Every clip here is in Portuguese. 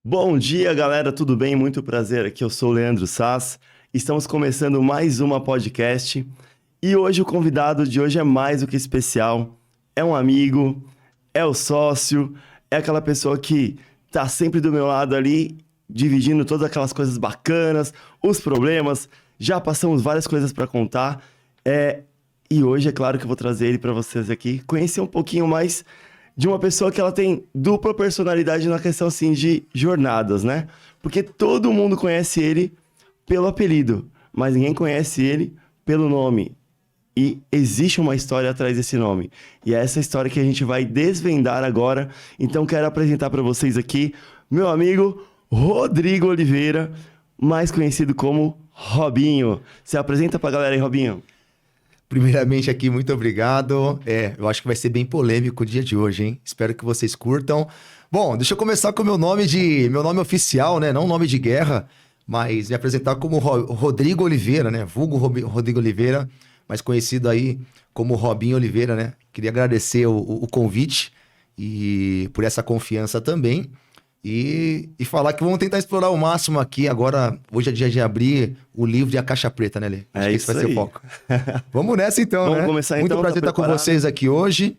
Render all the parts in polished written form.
Bom dia, galera, tudo bem? Muito prazer, aqui eu sou o Leandro Sass. Estamos começando mais uma podcast e hoje o convidado de hoje é mais do que especial. É um amigo, é o sócio, é aquela pessoa que tá sempre do meu lado ali, dividindo todas aquelas coisas bacanas, os problemas. Já passamos várias coisas para contar. E hoje é claro que eu vou trazer ele para vocês aqui, conhecer um pouquinho mais de uma pessoa que ela tem dupla personalidade na questão assim de jornadas, né? Porque todo mundo conhece ele pelo apelido, mas ninguém conhece ele pelo nome. E existe uma história atrás desse nome. E é essa história que a gente vai desvendar agora. Então quero apresentar para vocês aqui meu amigo Rodrigo Oliveira, mais conhecido como Robinho. Se apresenta pra galera aí, Robinho. Primeiramente aqui, muito obrigado. Eu acho que vai ser bem polêmico o dia de hoje, hein? Espero que vocês curtam. Bom, deixa eu começar com o meu nome oficial, né? Não nome de guerra, mas me apresentar como Rodrigo Oliveira, né? Vulgo Rodrigo Oliveira, mais conhecido aí como Robinho Oliveira, né? Queria agradecer o convite e por essa confiança também. E falar que vamos tentar explorar o máximo aqui. Agora, hoje é dia de abrir o livro e a caixa preta, né, Lê? Acho que esse vai ser o foco. Vamos nessa então, Vamos né? começar Muito então, prazer tá estar com preparado? vocês aqui hoje.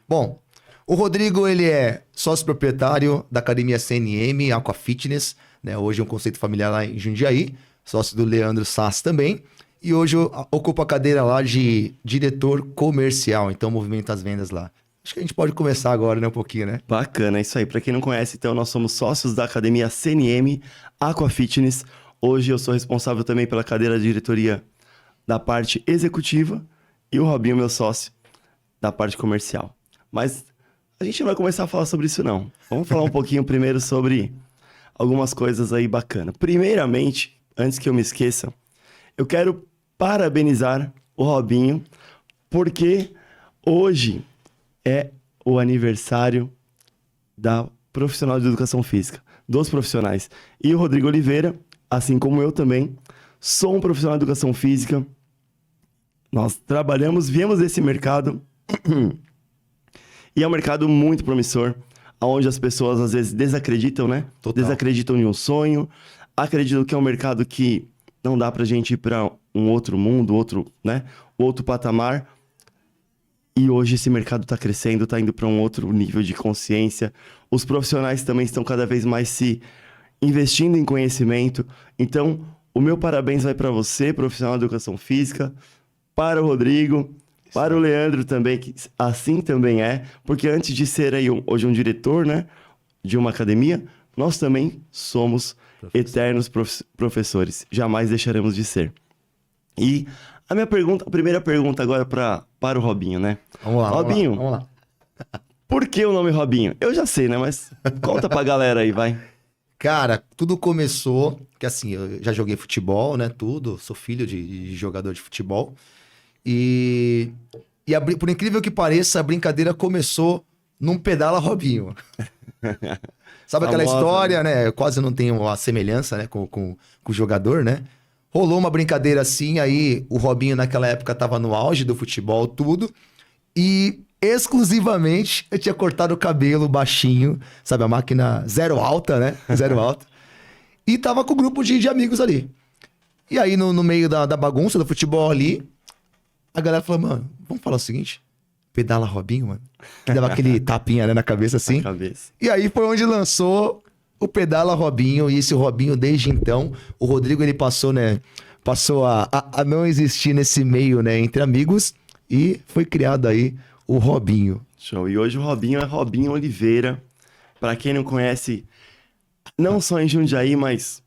Bom, o Rodrigo, ele é sócio proprietário da Academia CNM Aqua Fitness, né? Hoje é um conceito familiar lá em Jundiaí, sócio do Leandro Sass também. E hoje eu ocupo a cadeira lá de diretor comercial, então movimento as vendas lá. Acho que a gente pode começar agora, né? Um pouquinho, né? Bacana, é isso aí. Para quem não conhece, então, nós somos sócios da Academia CNM Aqua Fitness. Hoje eu sou responsável também pela cadeira de diretoria da parte executiva e o Robinho, meu sócio, da parte comercial. Mas a gente não vai começar a falar sobre isso, não. Vamos falar um pouquinho primeiro sobre algumas coisas aí bacanas. Primeiramente, antes que eu me esqueça, eu quero parabenizar o Robinho, porque hoje é o aniversário da profissional de educação física, dos profissionais. E o Rodrigo Oliveira, assim como eu também, sou um profissional de educação física. Nós trabalhamos, viemos desse mercado e é um mercado muito promissor, onde as pessoas às vezes desacreditam, né? Total. Desacreditam em um sonho, acreditam que é um mercado que não dá pra gente ir pra um outro mundo, outro patamar. E hoje esse mercado está crescendo, está indo para um outro nível de consciência. Os profissionais também estão cada vez mais se investindo em conhecimento. Então, o meu parabéns vai para você, profissional de educação física, para o Rodrigo, para o Leandro também, que assim também é, porque antes de ser aí hoje um diretor, né, de uma academia, nós também somos eternos professores. Jamais deixaremos de ser. E a primeira pergunta agora para o Robinho, né? Vamos lá, Robinho, vamos lá. por que o nome Robinho? Eu já sei, né? Mas conta pra galera aí, vai. Cara, tudo começou que assim, eu já joguei futebol, né? Tudo, sou filho de jogador de futebol. E, por incrível que pareça, a brincadeira começou num pedala Robinho. Sabe aquela Famosa, história, né? Eu quase não tenho a semelhança, né, com o jogador, né? Rolou uma brincadeira assim, aí o Robinho naquela época tava no auge do futebol, tudo. E exclusivamente eu tinha cortado o cabelo baixinho, sabe? A máquina zero alta, né? Zero alta. E tava com um grupo de amigos ali. E aí no meio da bagunça do futebol ali, a galera falou, mano, vamos falar o seguinte, pedala Robinho, mano. Que dava aquele tapinha, né, na cabeça assim. Na cabeça. E aí foi onde lançou o Pedala Robinho, e esse Robinho desde então, o Rodrigo ele passou, né, a não existir nesse meio, né, entre amigos, e foi criado aí o Robinho. Show. E hoje o Robinho é Robinho Oliveira. Pra quem não conhece, não só em Jundiaí, mas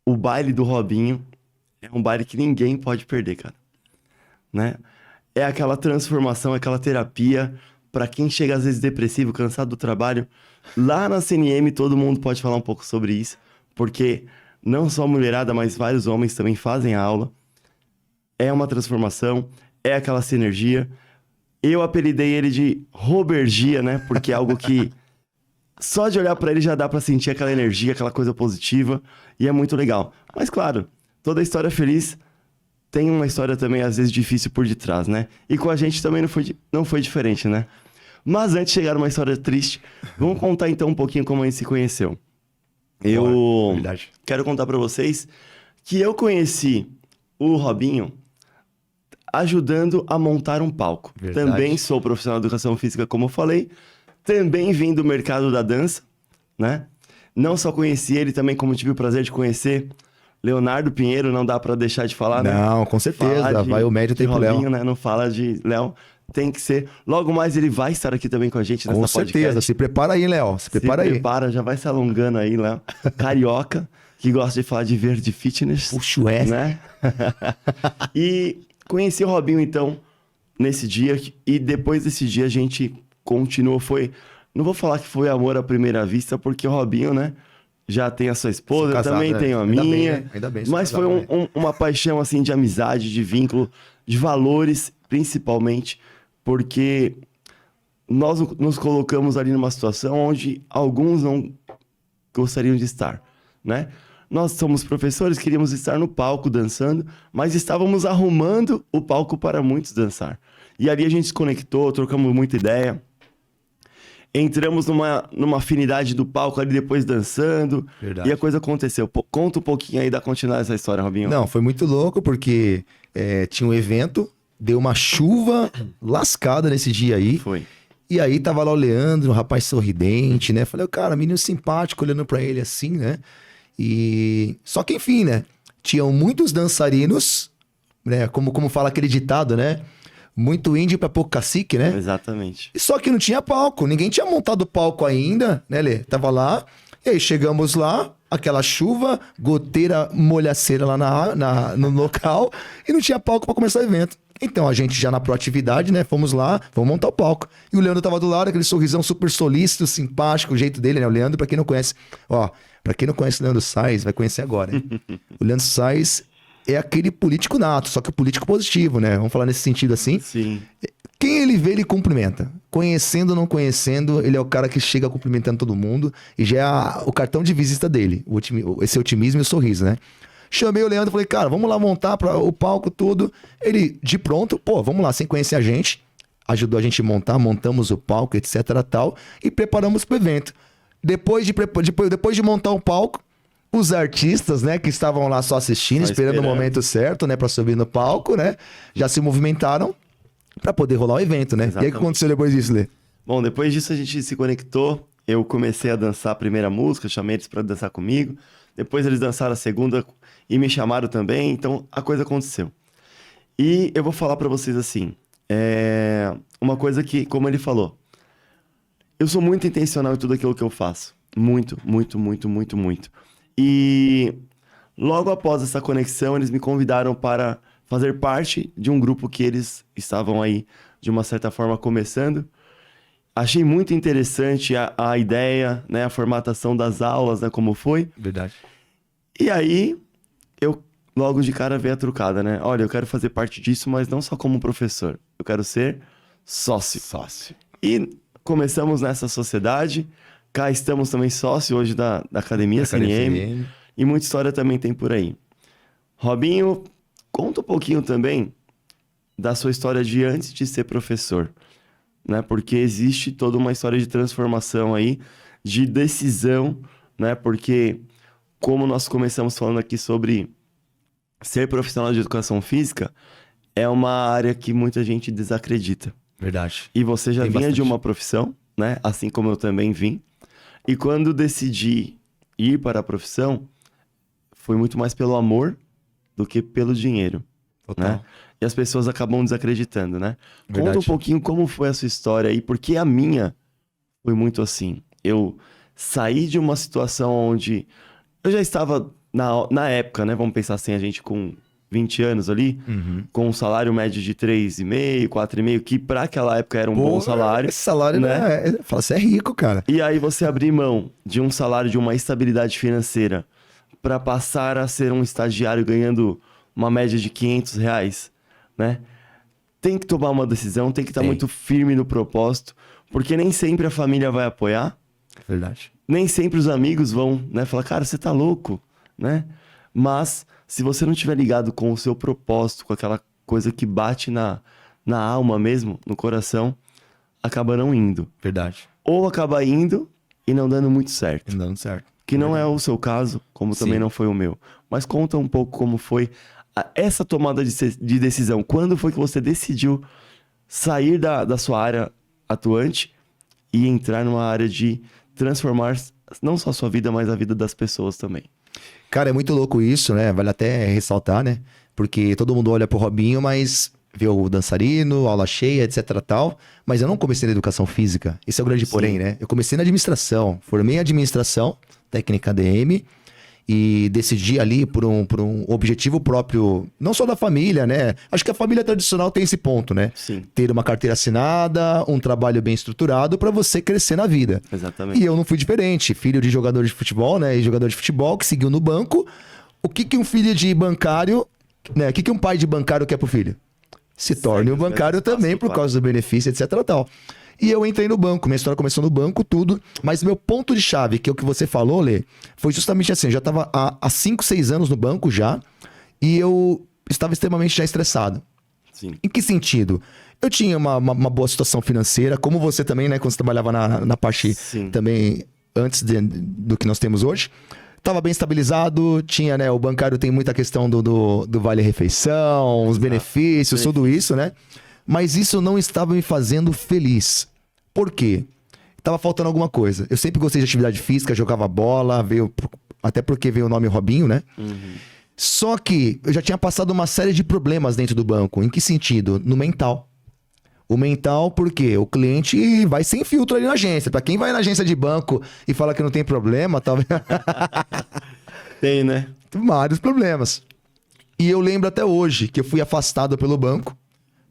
o baile do Robinho é um baile que ninguém pode perder, cara. Né? É aquela transformação, aquela terapia. Pra quem chega às vezes depressivo, cansado do trabalho, lá na CNM todo mundo pode falar um pouco sobre isso, porque não só a mulherada, mas vários homens também fazem a aula. É uma transformação, é aquela sinergia. Eu apelidei ele de Robergia, né? Porque é algo que só de olhar pra ele já dá pra sentir aquela energia, aquela coisa positiva, e é muito legal. Mas claro, toda história feliz tem uma história também às vezes difícil por detrás, né? E com a gente também não foi diferente, né? Mas antes de chegar numa história triste, vamos contar então um pouquinho como a gente se conheceu. Eu Verdade. quero contar pra vocês que eu conheci o Robinho ajudando a montar um palco. Verdade. Também sou profissional de educação física, como eu falei. Também vim do mercado da dança, né? Não só conheci ele, também como tive o prazer de conhecer Leonardo Pinheiro, não dá pra deixar de falar, né? Não, com certeza. Vai o médio de tempo Léo. Robinho, né? Não fala de Léo. Tem que ser. Logo mais ele vai estar aqui também com a gente nessa Com certeza. podcast. Se prepara aí, Léo. Se prepara aí. Prepara, já vai se alongando aí, Léo. Carioca, que gosta de falar de verde fitness. Puxa o S. Né? E conheci o Robinho, então, nesse dia. E depois desse dia a gente continuou. Não vou falar que foi amor à primeira vista, porque o Robinho, né? Já tem a sua esposa, Sou casado, também né? tenho a Ainda bem, minha. né? Ainda bem, sou Mas casado foi também. uma paixão, assim, de amizade, de vínculo, de valores, principalmente, porque nós nos colocamos ali numa situação onde alguns não gostariam de estar, né? Nós somos professores, queríamos estar no palco dançando, mas estávamos arrumando o palco para muitos dançar. E ali a gente se conectou, trocamos muita ideia. Entramos numa afinidade do palco ali depois dançando. Verdade. E a coisa aconteceu. Conta um pouquinho aí da continuidade dessa história, Robinho. Não, foi muito louco porque tinha um evento, deu uma chuva lascada nesse dia aí. Foi. E aí tava lá o Leandro, um rapaz sorridente, né? Falei, cara, menino simpático, olhando pra ele assim, né? E... Só que enfim, né? Tinham muitos dançarinos, né? Como fala aquele ditado, né? Muito índio pra pouco cacique, né? Exatamente. Só que não tinha palco, ninguém tinha montado o palco ainda, né, Lê? Tava lá, e aí chegamos lá, aquela chuva, goteira, molhaceira lá no local, e não tinha palco pra começar o evento. Então a gente já na proatividade, né, fomos lá, vamos montar o palco. E o Leandro tava do lado, aquele sorrisão super solícito, simpático, o jeito dele, né? O Leandro, pra quem não conhece, pra quem não conhece o Leandro Sais, vai conhecer agora, hein? O Leandro Sais é aquele político nato, só que o político positivo, né? Vamos falar nesse sentido assim. Sim. Quem ele vê, ele cumprimenta. Conhecendo ou não conhecendo, ele é o cara que chega cumprimentando todo mundo e já é o cartão de visita dele, esse otimismo e o sorriso, né? Chamei o Leandro e falei, cara, vamos lá montar para o palco tudo. Ele, de pronto, vamos lá, sem conhecer a gente, ajudou a gente a montar, montamos o palco, etc, tal, e preparamos pro evento. Depois de montar o palco, os artistas, né, que estavam lá só assistindo, esperando o momento certo, né, para subir no palco, né, já se movimentaram para poder rolar o evento, né? Exatamente. E aí o que aconteceu depois disso, Lê? Bom, depois disso a gente se conectou, eu comecei a dançar a primeira música, chamei eles para dançar comigo, depois eles dançaram a segunda e me chamaram também, então a coisa aconteceu. E eu vou falar para vocês assim, uma coisa que, como ele falou, eu sou muito intencional em tudo aquilo que eu faço. Muito, muito, muito, muito, muito. E logo após essa conexão, eles me convidaram para fazer parte de um grupo que eles estavam aí, de uma certa forma, começando. Achei muito interessante a ideia, né, a formatação das aulas, né, como foi. Verdade. E aí, eu logo de cara veio a trucada, né? Olha, eu quero fazer parte disso, mas não só como professor. Eu quero ser sócio. E começamos nessa sociedade. Cá estamos também sócio hoje da Academia CNM. E muita história também tem por aí. Robinho, conta um pouquinho também da sua história de antes de ser professor, né? Porque existe toda uma história de transformação aí, de decisão, né? Porque, como nós começamos falando aqui sobre ser profissional de educação física, é uma área que muita gente desacredita. Verdade. E você já Tem vinha bastante. de uma profissão, né? Assim como eu também vim. E quando decidi ir para a profissão, foi muito mais pelo amor do que pelo dinheiro, Total. né? E as pessoas acabam desacreditando, né? Verdade. Conta um pouquinho como foi a sua história aí, porque a minha foi muito assim. Eu saí de uma situação onde eu já estava, na época, né? Vamos pensar assim, a gente com 20 anos ali, com um salário médio de 3,5, 4,5, que para aquela época era um bom salário. Esse salário, né? Fala, você é rico, cara. E aí você abrir mão de um salário, de uma estabilidade financeira, para passar a ser um estagiário ganhando uma média de R$500, né? Tem que tomar uma decisão, tem que estar muito firme no propósito, porque nem sempre a família vai apoiar, Verdade. nem sempre os amigos vão, né, falar, cara, você tá louco, né? Mas se você não estiver ligado com o seu propósito, com aquela coisa que bate na alma mesmo, no coração, acaba não indo. Verdade. Ou acaba indo e não dando muito certo. Não dando certo. que não é o seu caso, como também não foi o meu. Mas conta um pouco como foi essa tomada de decisão. Quando foi que você decidiu sair da sua área atuante e entrar numa área de transformar não só a sua vida, mas a vida das pessoas também? Cara, é muito louco isso, né? Vale até ressaltar, né? Porque todo mundo olha pro Robinho, mas vê o dançarino, aula cheia, etc tal. Mas eu não comecei na educação física. Esse é o grande porém, né? Eu comecei na administração. Formei em administração, técnica ADM. E decidi ali por um objetivo próprio, não só da família, né? Acho que a família tradicional tem esse ponto, né? Sim. Ter uma carteira assinada, um trabalho bem estruturado para você crescer na vida. Exatamente. E eu não fui diferente. Filho de jogador de futebol, né? E jogador de futebol que seguiu no banco. O que um filho de bancário, né? O que um pai de bancário quer pro filho? Se torne um bancário também por causa do benefício, etc tal. E eu entrei no banco, minha história começou no banco, tudo. Mas meu ponto de chave, que é o que você falou, Lê, foi justamente assim. Eu já estava há 5, 6 anos no banco já. E eu estava extremamente já estressado. Sim. Em que sentido? Eu tinha uma boa situação financeira, como você também, né? Quando você trabalhava na parte também antes do que nós temos hoje. Estava bem estabilizado, tinha, né? O bancário tem muita questão do vale-refeição, os benefícios, tudo isso, né? Mas isso não estava me fazendo feliz. Por quê? Tava faltando alguma coisa. Eu sempre gostei de atividade física, jogava bola, até porque veio o nome Robinho, né? Uhum. Só que eu já tinha passado uma série de problemas dentro do banco. Em que sentido? No mental. O mental, porque o cliente vai sem filtro ali na agência. Pra quem vai na agência de banco e fala que não tem problema, talvez... Tem, né? Tem vários problemas. E eu lembro até hoje que eu fui afastado pelo banco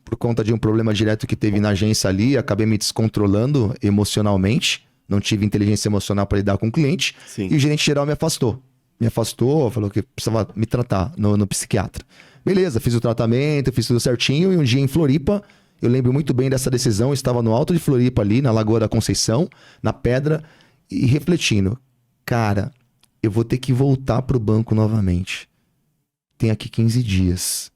por conta de um problema direto que teve na agência ali. Acabei me descontrolando emocionalmente. Não tive inteligência emocional para lidar com o cliente. Sim. E o gerente geral me afastou. Me afastou, falou que precisava me tratar no psiquiatra. Beleza, fiz o tratamento, fiz tudo certinho. E um dia em Floripa, eu lembro muito bem dessa decisão. Eu estava no alto de Floripa ali, na Lagoa da Conceição, na Pedra, e refletindo. Cara, eu vou ter que voltar pro banco novamente. Tem aqui 15 dias.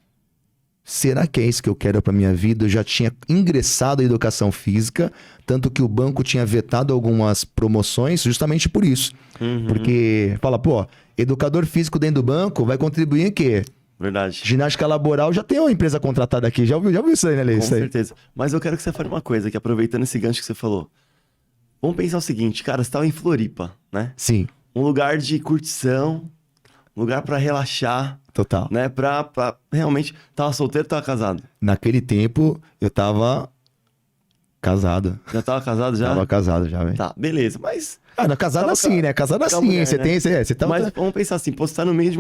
Será que é isso que eu quero para minha vida? Eu já tinha ingressado em educação física, tanto que o banco tinha vetado algumas promoções justamente por isso. Uhum. Porque fala, pô, educador físico dentro do banco vai contribuir em quê? Verdade. Ginástica laboral, já tem uma empresa contratada aqui. Já ouviu isso aí, né, Lê? Com certeza. Mas eu quero que você fale uma coisa, que aproveitando esse gancho que você falou. Vamos pensar o seguinte, cara, você estava em Floripa, né? Sim. Um lugar de curtição, um lugar pra relaxar. Total. Né? Pra realmente... Tava solteiro ou tava casado? Naquele tempo, eu tava casado. Já tava casado já? Tava casado já, velho. Tá, beleza. Mas... Ah, não, casado Tava assim, né? Casado assim. mulher, Você né? tem... Você tá... Mas vamos pensar assim, pô, você tá no meio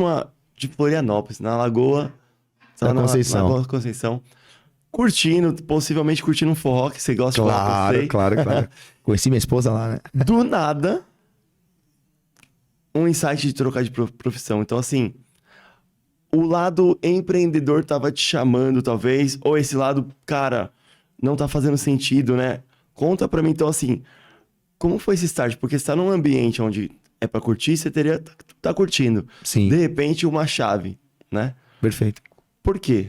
de Florianópolis, na Lagoa... Você tá Da Conceição. Na Lagoa Conceição. Curtindo, possivelmente curtindo um forró que você gosta de falar, eu sei. Claro. Conheci minha esposa lá, né? Do nada, um insight de trocar de profissão. Então, assim, o lado empreendedor tava te chamando, talvez, ou esse lado, cara, não tá fazendo sentido, né? Conta pra mim, então, assim, como foi esse start? Porque você tá num ambiente onde é pra curtir, você teria tá curtindo. Sim. De repente, uma chave, né? Perfeito. Por quê?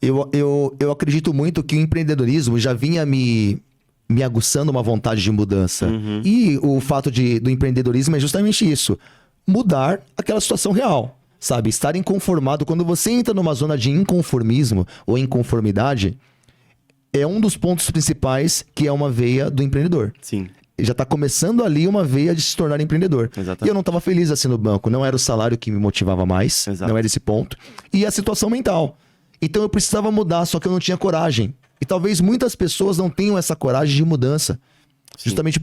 Eu acredito muito que o empreendedorismo já vinha me aguçando uma vontade de mudança. Uhum. E o fato do empreendedorismo é justamente isso. Mudar aquela situação real, sabe? Estar inconformado. Quando você entra numa zona de inconformismo ou inconformidade, é um dos pontos principais que é uma veia do empreendedor. Sim. Já está começando ali uma veia de se tornar empreendedor. Exatamente. E eu não estava feliz assim no banco. Não era o salário que me motivava mais. Exato. Não era esse ponto. E a situação mental. Então eu precisava mudar, só que eu não tinha coragem. E talvez muitas pessoas não tenham essa coragem de mudança. Sim. Justamente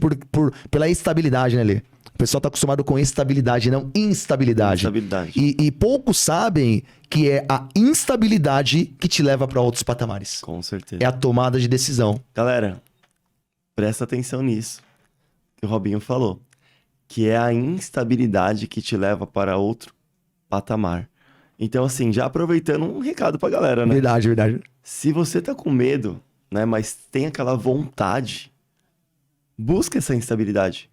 pela estabilidade, né, Lê? O pessoal está acostumado com estabilidade, não instabilidade. Instabilidade. E poucos sabem que é a instabilidade que te leva para outros patamares. Com certeza. É a tomada de decisão. Galera, presta atenção nisso que o Robinho falou. Que é a instabilidade que te leva para outro patamar. Então, assim, já aproveitando um recado pra galera, né? Verdade. Se você tá com medo, né, mas tem aquela vontade, busca essa instabilidade.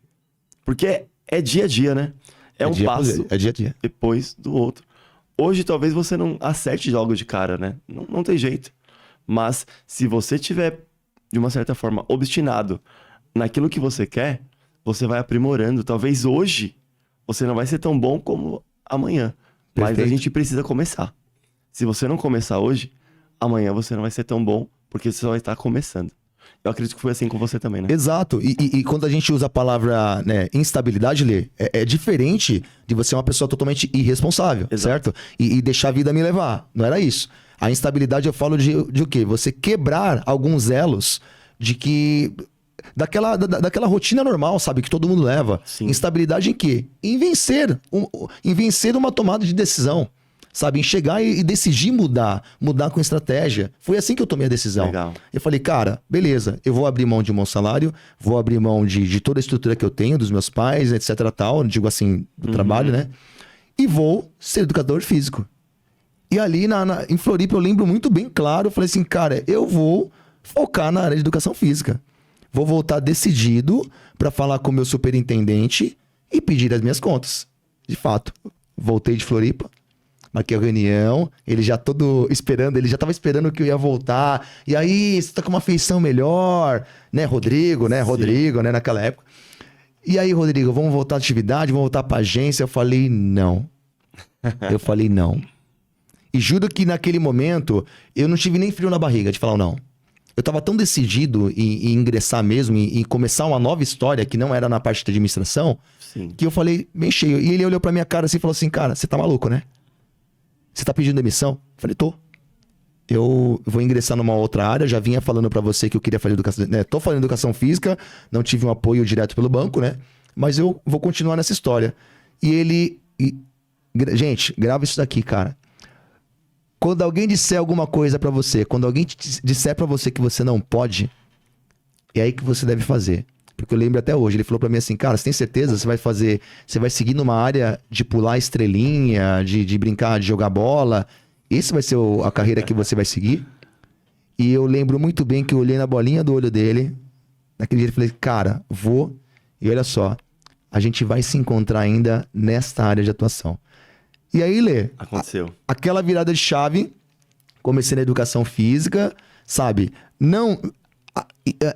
Porque é dia a dia, né? É um passo É dia a dia. depois do outro. Hoje, talvez você não acerte logo de cara, né? Não tem jeito. Mas, se você tiver, de uma certa forma, obstinado naquilo que você quer, você vai aprimorando. Talvez hoje você não vai ser tão bom como amanhã. Mas a Perfeito. gente precisa começar. Se você não começar hoje, amanhã você não vai ser tão bom, porque você só vai estar começando. Eu acredito que foi assim com você também, né? Exato. E quando a gente usa a palavra, né, instabilidade, Lê, é diferente de você ser uma pessoa totalmente irresponsável, Exato. certo? E deixar a vida me levar. Não era isso. A instabilidade eu falo de o quê? Você quebrar alguns elos de que... Daquela rotina normal, sabe? Que todo mundo leva. Sim. Instabilidade em quê? Em vencer uma tomada de decisão. Sabe? Em chegar e decidir mudar com estratégia. Foi assim que eu tomei a decisão. Legal. Eu falei, cara, beleza, eu vou abrir mão de um bom salário, vou abrir mão de toda a estrutura que eu tenho, dos meus pais, etc, tal, digo assim, do trabalho, né? E vou ser educador físico. E ali em Floripa eu lembro muito bem claro, eu falei assim, cara, eu vou focar na área de educação física. Vou voltar decidido para falar com o meu superintendente e pedir as minhas contas. De fato, voltei de Floripa, marquei a reunião, ele já todo esperando, ele já tava esperando que eu ia voltar. E aí, você tá com uma feição melhor, né, Rodrigo, né? Sim. Rodrigo, né, naquela época. E aí, Rodrigo, vamos voltar à atividade, vamos voltar pra agência? Eu falei, não. Eu falei, não. E juro que naquele momento, eu não tive nem frio na barriga de falar não. Eu tava tão decidido em ingressar mesmo, em começar uma nova história que não era na parte de administração, Sim. que eu falei, bem cheio. E ele olhou pra minha cara assim e falou assim, cara, você tá maluco, né? Você tá pedindo demissão? Eu falei, tô. Eu vou ingressar numa outra área, já vinha falando pra você que eu queria fazer educação, né? Tô fazendo educação física, não tive um apoio direto pelo banco, né? Mas eu vou continuar nessa história. Gente, grava isso daqui, cara. Quando alguém disser alguma coisa pra você, quando alguém disser pra você que você não pode, é aí que você deve fazer. Porque eu lembro até hoje, ele falou pra mim assim, cara, você tem certeza? Você vai seguir numa área de pular estrelinha, de brincar, de jogar bola? Esse vai ser a carreira que você vai seguir? E eu lembro muito bem que eu olhei na bolinha do olho dele, naquele dia eu falei, cara, vou. E olha só, a gente vai se encontrar ainda nesta área de atuação. E aí, Lê, Aconteceu. aquela virada de chave, comecei na educação física, sabe? Não...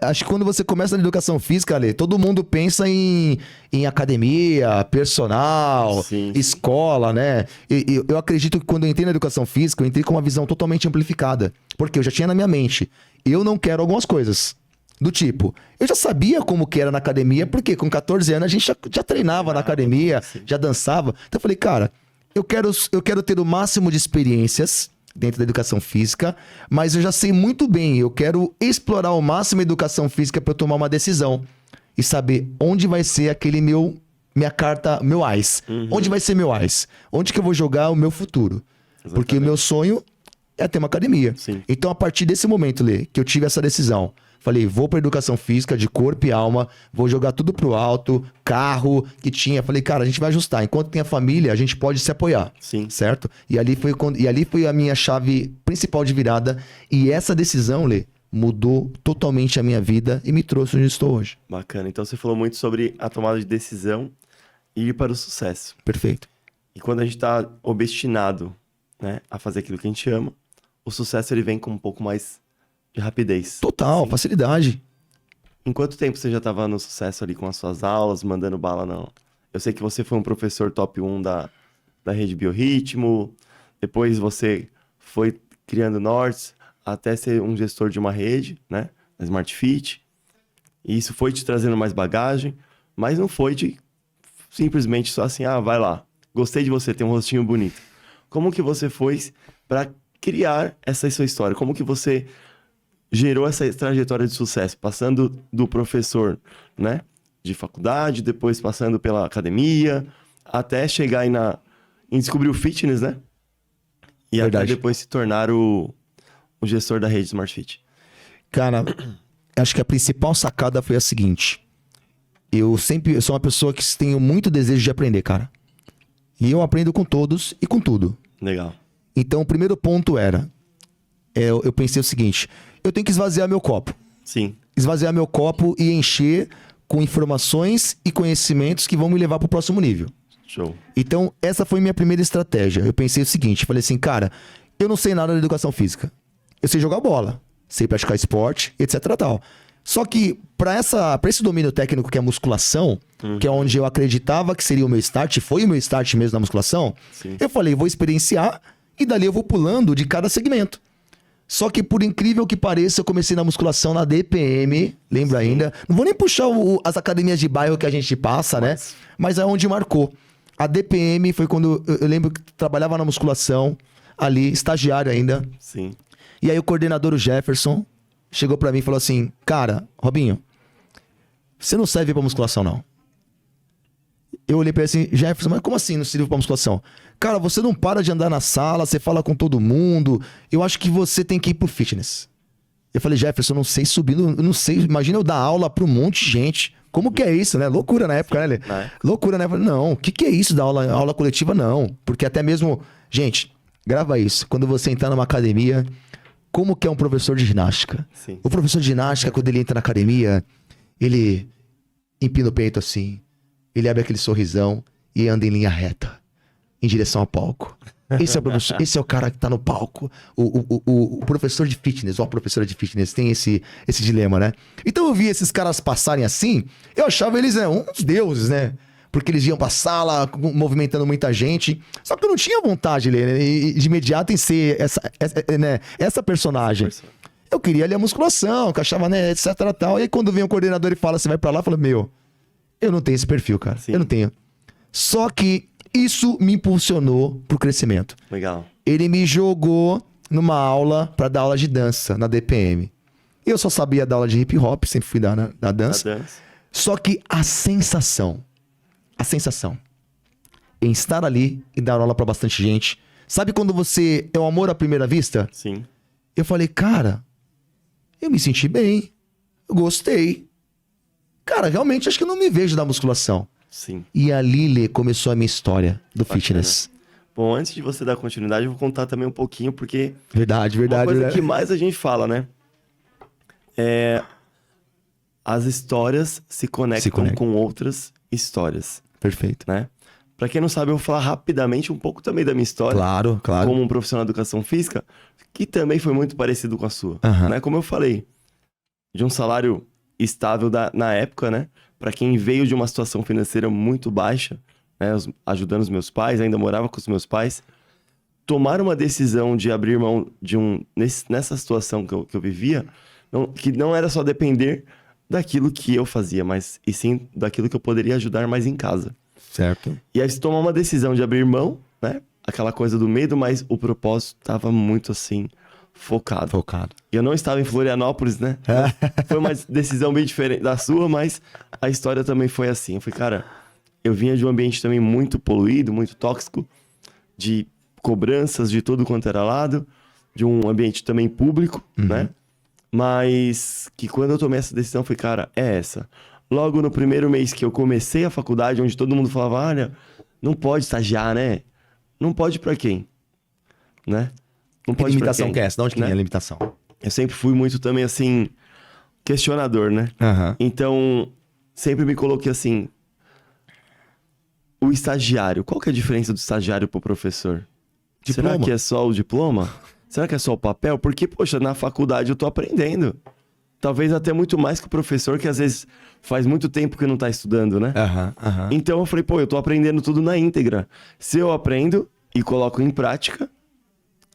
Acho que quando você começa na educação física, Lê, todo mundo pensa em academia, personal, Sim. escola, né? E eu acredito que quando eu entrei na educação física, eu entrei com uma visão totalmente amplificada. Porque eu já tinha na minha mente, eu não quero algumas coisas. Do tipo, eu já sabia como que era na academia, porque com 14 anos a gente já treinava na academia, já dançava. Então eu falei, cara, eu quero ter o máximo de experiências dentro da educação física, mas eu já sei muito bem, eu quero explorar ao máximo a educação física para eu tomar uma decisão e saber onde vai ser aquele minha carta, meu AIS. Onde vai ser meu AIS? Onde que eu vou jogar o meu futuro? Porque o meu sonho é ter uma academia. Sim. Então, a partir desse momento, Lê, que eu tive essa decisão, falei, vou pra educação física de corpo e alma, vou jogar tudo pro alto, carro que tinha. Falei, cara, a gente vai ajustar. Enquanto tem a família, a gente pode se apoiar. Sim. Certo? E ali foi a minha chave principal de virada. E essa decisão, Lê, mudou totalmente a minha vida e me trouxe onde estou hoje. Bacana. Então você falou muito sobre a tomada de decisão e ir para o sucesso. Perfeito. E quando a gente está obstinado, né, a fazer aquilo que a gente ama, o sucesso ele vem com um pouco mais de rapidez. Total, Sim. facilidade. Em quanto tempo você já estava no sucesso ali com as suas aulas, mandando bala? Não. Eu sei que você foi um professor top 1 da Rede Biorritmo, depois você foi criando nortes até ser um gestor de uma rede, né, na Smart Fit. E isso foi te trazendo mais bagagem, mas não foi de simplesmente só assim, vai lá, gostei de você, tem um rostinho bonito. Como que você foi para criar essa sua história? Como que você gerou essa trajetória de sucesso, passando do professor, né, de faculdade, depois passando pela academia, até chegar aí em descobrir o fitness, né? E Verdade. até depois se tornar o gestor da rede Smart Fit. Cara, acho que a principal sacada foi a seguinte. Eu sou uma pessoa que tenho muito desejo de aprender, cara. E eu aprendo com todos e com tudo. Legal. Então, o primeiro ponto eu pensei o seguinte, eu tenho que esvaziar meu copo. Sim. Esvaziar meu copo e encher com informações e conhecimentos que vão me levar para o próximo nível. Show. Então, essa foi minha primeira estratégia. Eu pensei o seguinte, falei assim, cara, eu não sei nada da educação física. Eu sei jogar bola, sei praticar esporte, etc tal. Só que pra esse domínio técnico que é musculação, que é onde eu acreditava que seria o meu start, foi o meu start mesmo na musculação, Sim. eu falei, vou experienciar e dali eu vou pulando de cada segmento. Só que por incrível que pareça, eu comecei na musculação na DPM, lembro ainda. Não vou nem puxar as academias de bairro que a gente passa, né? Mas é onde marcou. A DPM foi quando eu lembro que trabalhava na musculação, ali, estagiário ainda. Sim. E aí o coordenador, o Jefferson, chegou pra mim e falou assim, cara, Robinho, você não serve pra musculação, não. Eu olhei pra ele assim, Jefferson, mas como assim não serve pra musculação? Cara, você não para de andar na sala, você fala com todo mundo, eu acho que você tem que ir pro fitness. Eu falei, Jefferson, eu não sei subir, eu não sei, imagina eu dar aula pra um monte de gente. Como que é isso, né? Loucura na época, né, Lê? Loucura, né? Eu falei, não, o que é isso da aula coletiva? Não. Porque até mesmo, gente, grava isso. Quando você entrar numa academia, como que é um professor de ginástica? Sim. O professor de ginástica, quando ele entra na academia, ele empina o peito assim, ele abre aquele sorrisão e anda em linha reta, em direção ao palco. Esse é o professor, esse é o cara que tá no palco. O professor de fitness, ou a professora de fitness, tem esse dilema, né? Então eu vi esses caras passarem assim, eu achava eles uns deuses, né? Porque eles iam pra sala, movimentando muita gente. Só que eu não tinha vontade, né, de imediato em ser essa personagem. Eu queria ali a musculação, que eu achava, né, etc, tal. E aí quando vem o coordenador e fala, você vai pra lá, eu falo, meu, eu não tenho esse perfil, cara. Sim. Eu não tenho. Só que isso me impulsionou pro crescimento. Legal. Ele me jogou numa aula pra dar aula de dança na DPM. Eu só sabia dar aula de hip hop, sempre fui dar na dança. A dança. Só que a sensação em estar ali e dar aula pra bastante gente. Sabe quando você é o amor à primeira vista? Sim. Eu falei, cara, eu me senti bem. Eu gostei. Cara, realmente acho que eu não me vejo da musculação. Sim. E ali, Lê, começou a minha história do Bacana. fitness. Bom, antes de você dar continuidade, eu vou contar também um pouquinho, porque Verdade, uma coisa né? que mais a gente fala, né? É... As histórias se conectam com outras histórias, Perfeito. né? Pra quem não sabe, eu vou falar rapidamente um pouco também da minha história. Claro, claro. Como um profissional de educação física, que também foi muito parecido com a sua. Aham. Né? Como eu falei, de um salário estável na época, né? Pra quem veio de uma situação financeira muito baixa, né? Ajudando os meus pais, ainda morava com os meus pais, tomar uma decisão de abrir mão de nessa situação que eu vivia, que não era só depender daquilo que eu fazia, mas e sim daquilo que eu poderia ajudar mais em casa. Certo. E aí você tomar uma decisão de abrir mão, né? Aquela coisa do medo, mas o propósito tava muito assim, focado. E eu não estava em Florianópolis, né? Foi uma decisão bem diferente da sua, mas a história também foi assim. Eu falei, cara, eu vinha de um ambiente também muito poluído, muito tóxico, de cobranças de tudo quanto era lado, de um ambiente também público, né? Mas que quando eu tomei essa decisão, eu falei, cara, é essa. Logo no primeiro mês que eu comecei a faculdade, onde todo mundo falava, olha, não pode estagiar, né? Não pode pra quem? Né? Não Que pode pra limitação quem? que é essa? De onde que Né? vem a limitação? Eu sempre fui muito também, assim, questionador, né? Aham. Então, sempre me coloquei assim, o estagiário, qual que é a diferença do estagiário pro professor? Diploma. Será que é só o diploma? Será que é só o papel? Porque, poxa, na faculdade eu tô aprendendo. Talvez até muito mais que o professor, que às vezes faz muito tempo que não tá estudando, né? Aham. Então eu falei, pô, eu tô aprendendo tudo na íntegra. Se eu aprendo e coloco em prática,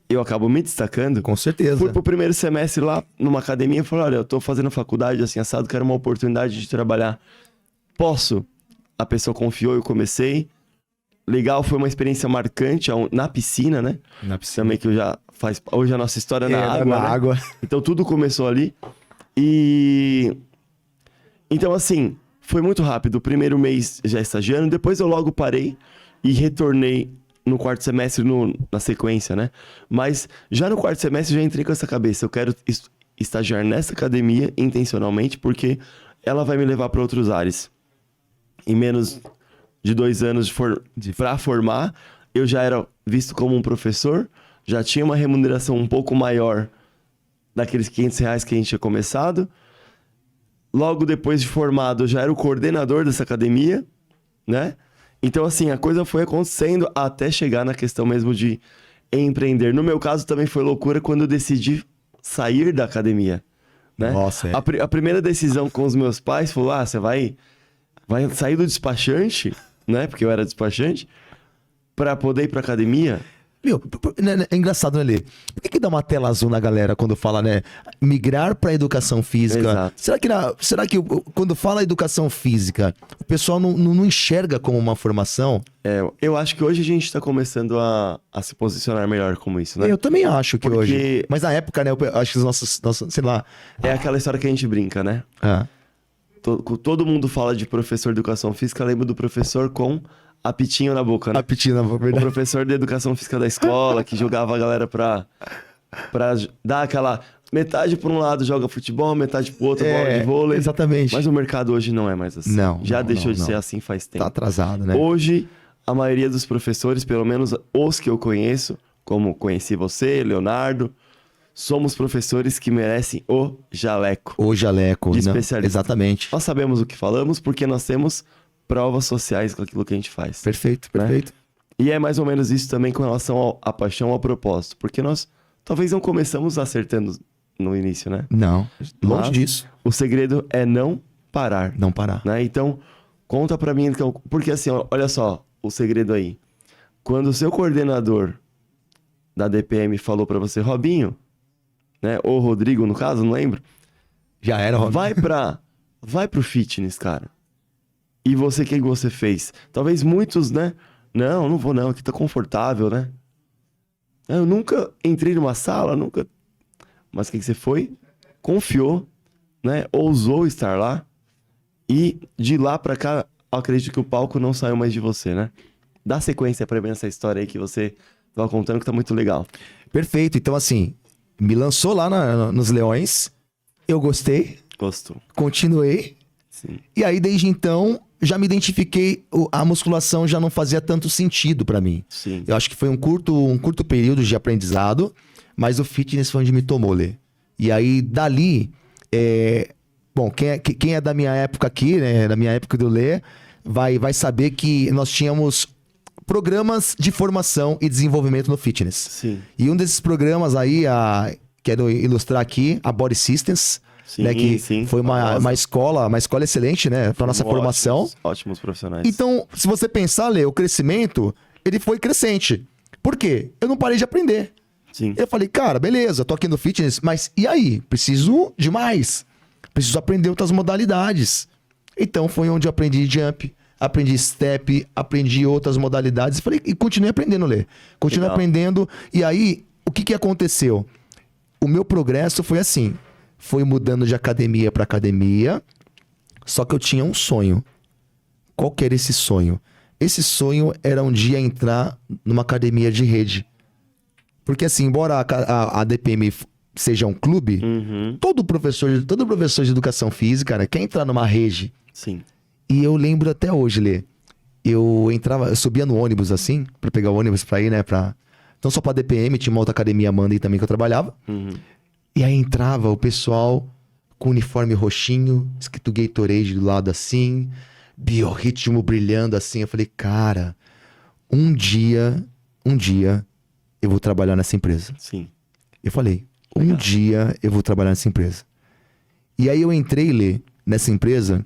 eu acabo me destacando. Com certeza. Fui pro primeiro semestre lá, numa academia, e falei, olha, eu tô fazendo faculdade assim, assado, quero uma oportunidade de trabalhar. Posso? A pessoa confiou, eu comecei. Legal, foi uma experiência marcante na piscina, né? Na piscina. Também que eu já faz... Hoje a nossa história é na água, na né? água. Então tudo começou ali. E... Então, assim, foi muito rápido. O primeiro mês já estagiando, depois eu logo parei e retornei no quarto semestre na sequência, né? Mas já no quarto semestre já entrei com essa cabeça. Eu quero estagiar nessa academia intencionalmente, porque ela vai me levar para outros ares. Em menos de 2 anos para formar, eu já era visto como um professor, já tinha uma remuneração um pouco maior daqueles R$500 que a gente tinha começado. Logo depois de formado, eu já era o coordenador dessa academia, né? Então, assim, a coisa foi acontecendo até chegar na questão mesmo de empreender. No meu caso, também foi loucura quando eu decidi sair da academia. né? Nossa, é. A primeira decisão com os meus pais falou, você vai sair do despachante, né? Porque eu era despachante, pra poder ir pra academia. Meu, é engraçado, né, Lê? Por que dá uma tela azul na galera quando fala, né? Migrar para educação física. Exato. Será que quando fala educação física, o pessoal não enxerga como uma formação? Eu acho que hoje a gente tá começando a se posicionar melhor como isso, né? Eu também acho que Porque- hoje. Mas na época, né? Eu acho que os nossos sei lá. É aquela história que a gente brinca, né? Ah, Todo mundo fala de professor de educação física, lembra do professor com apitinho na boca, né? a Pitina, O verdade. professor de educação física da escola, que jogava a galera pra dar aquela... Metade por um lado joga futebol, metade pro outro bola de vôlei. Exatamente. Mas o mercado hoje não é mais assim. Não, Já não, deixou não, de não. ser assim faz tempo. Tá atrasado, né? Hoje, a maioria dos professores, pelo menos os que eu conheço, como conheci você, Leonardo, somos professores que merecem o jaleco. O jaleco. De não, especialista. exatamente. Nós sabemos o que falamos porque nós temos provas sociais com aquilo que a gente faz. Perfeito, Né? perfeito. E é mais ou menos isso também com relação à paixão, ao propósito. Porque nós talvez não começamos acertando no início, né? Não, longe Mas disso. O segredo é não parar, Não parar. né? Então, conta pra mim, então, porque assim, olha só o segredo aí. Quando o seu coordenador da DPM falou pra você, Robinho, né? Ou Rodrigo, no caso, não lembro. Já era, Rob. Vai pro fitness, cara. E você, o que você fez? Talvez muitos, né? Não vou não, aqui tá confortável, né? Eu nunca entrei numa sala, nunca... Mas o que você foi? Confiou, né? Ousou estar lá. E de lá pra cá, eu acredito que o palco não saiu mais de você, né? Dá sequência pra mim essa história aí que você tava contando, que tá muito legal. Perfeito. Então, assim, me lançou lá nos Leões. Eu gostei. Gostou. Continuei. Sim. E aí, desde então, já me identifiquei. A musculação já não fazia tanto sentido pra mim. Sim. Eu acho que foi um curto período de aprendizado. Mas o fitness foi onde me tomou, Lê. E aí, dali... Bom, quem é da minha época aqui, né? Da minha época do Lê, vai saber que nós tínhamos programas de formação e desenvolvimento no fitness. Sim. E um desses programas aí, quero ilustrar aqui, a Body Systems, Sim, né? Que sim. foi uma escola excelente, né? Para nossa formação. Ótimos profissionais. Então, se você pensar, Lê, o crescimento, ele foi crescente. Por quê? Eu não parei de aprender. Sim. Eu falei, cara, beleza, tô aqui no fitness, mas e aí? Preciso de mais. Preciso aprender outras modalidades. Então foi onde eu aprendi jump, aprendi step, aprendi outras modalidades. E continuei aprendendo, Lê. Continuei Legal. aprendendo. E aí, o que aconteceu? O meu progresso foi assim. Foi mudando de academia para academia. Só que eu tinha um sonho. Qual que era esse sonho? Esse sonho era um dia entrar numa academia de rede. Porque assim, embora a DPM seja um clube, todo professor de educação física, né, quer entrar numa rede. Sim. E eu lembro até hoje, Lê, eu subia no ônibus assim, pra pegar o ônibus pra ir, né, não só pra DPM, tinha uma outra academia Monday também que eu trabalhava. E aí entrava o pessoal com uniforme roxinho, escrito Gatorade do lado assim, biorritmo brilhando assim. Eu falei, cara, um dia eu vou trabalhar nessa empresa. Sim. Eu falei, um dia eu vou trabalhar nessa empresa. E aí eu entrei, Lê, nessa empresa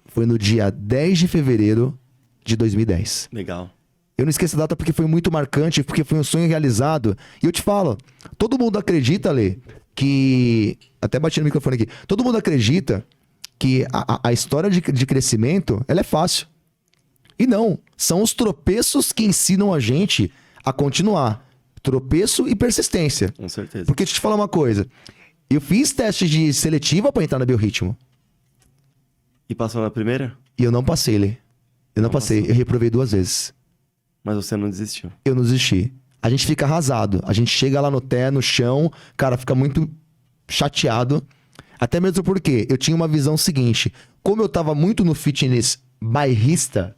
foi no dia 10 de fevereiro de 2010. Legal. Eu não esqueço a data porque foi muito marcante, porque foi um sonho realizado. E eu te falo, todo mundo acredita, Lê, que... Até bati no microfone aqui. Todo mundo acredita que a história de crescimento, ela é fácil. E não, são os tropeços que ensinam a gente a continuar. Tropeço e persistência. Com certeza. Porque deixa eu te falar uma coisa. Eu fiz teste de seletiva pra entrar na Biorritmo. E passou na primeira? E eu não passei, Lê. Eu não passei. Eu reprovei 2 vezes. Mas você não desistiu. Eu não desisti. A gente fica arrasado. A gente chega lá no chão, cara, fica muito chateado. Até mesmo porque eu tinha uma visão seguinte. Como eu tava muito no fitness bairrista,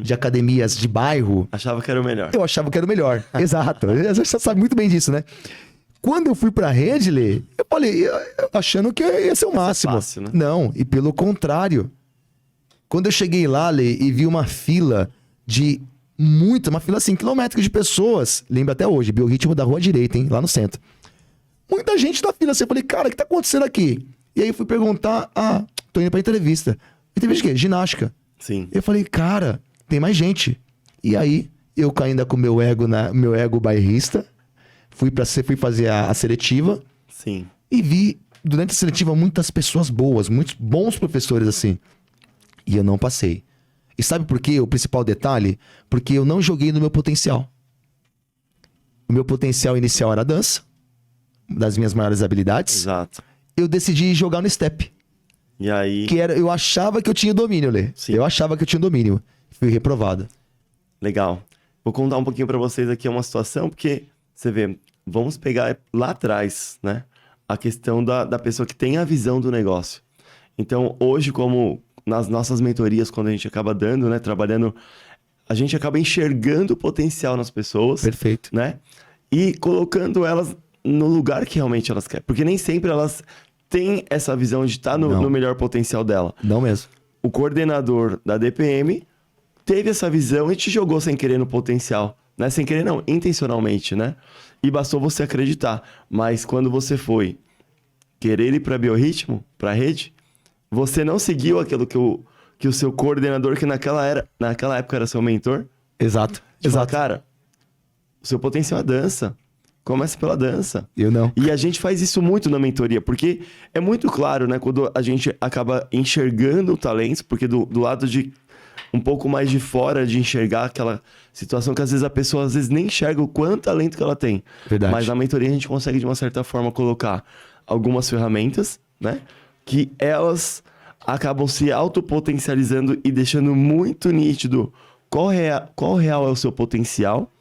de academias de bairro, Achava que era o melhor. eu achava que era o melhor. Exato. Você sabe muito bem disso, né? Quando eu fui pra rede, Lê, eu falei, achando que ia ser o máximo. fácil, né? Não, e pelo contrário. Quando eu cheguei lá, Lê, e vi uma fila uma fila assim, quilométrica de pessoas. Lembro até hoje, Biorritmo da Rua Direita, hein? Lá no centro. Muita gente na fila. Assim, eu falei, cara, o que tá acontecendo aqui? E aí eu fui perguntar, tô indo pra entrevista. Entrevista de quê? Ginástica. Sim. Eu falei, cara, tem mais gente. E aí, eu ainda com meu ego bairrista, fui fazer a seletiva. Sim. E vi, durante a seletiva, muitas pessoas boas, muitos bons professores assim. E eu não passei. E sabe por quê? O principal detalhe? Porque eu não joguei no meu potencial. O meu potencial inicial era a dança, das minhas maiores habilidades. Exato. Eu decidi jogar no step. E aí... Eu achava que eu tinha domínio, Lê. Sim. Eu achava que eu tinha domínio. Fui reprovado. Legal. Vou contar um pouquinho pra vocês aqui uma situação, porque você vê, vamos pegar lá atrás, né? A questão da pessoa que tem a visão do negócio. Então, hoje, como nas nossas mentorias, quando a gente acaba dando, né? Trabalhando, a gente acaba enxergando o potencial nas pessoas. Perfeito. Né? E colocando elas no lugar que realmente elas querem. Porque nem sempre elas têm essa visão de estar no melhor potencial dela. Não mesmo. O coordenador da DPM teve essa visão e te jogou sem querer no potencial. Né? Sem querer não, intencionalmente, né? E bastou você acreditar. Mas quando você foi querer ir para biorritmo, para rede, você não seguiu aquilo que o seu coordenador, que naquela época era seu mentor. Exato. Exato. Cara, o seu potencial é dança. Comece pela dança. Eu não. E a gente faz isso muito na mentoria, porque é muito claro, né? Quando a gente acaba enxergando o talento, porque do lado de um pouco mais de fora de enxergar aquela situação que às vezes a pessoa nem enxerga o quanto talento que ela tem. Verdade. Mas na mentoria a gente consegue, de uma certa forma, colocar algumas ferramentas, né? Que elas acabam se autopotencializando e deixando muito nítido qual real é o seu potencial.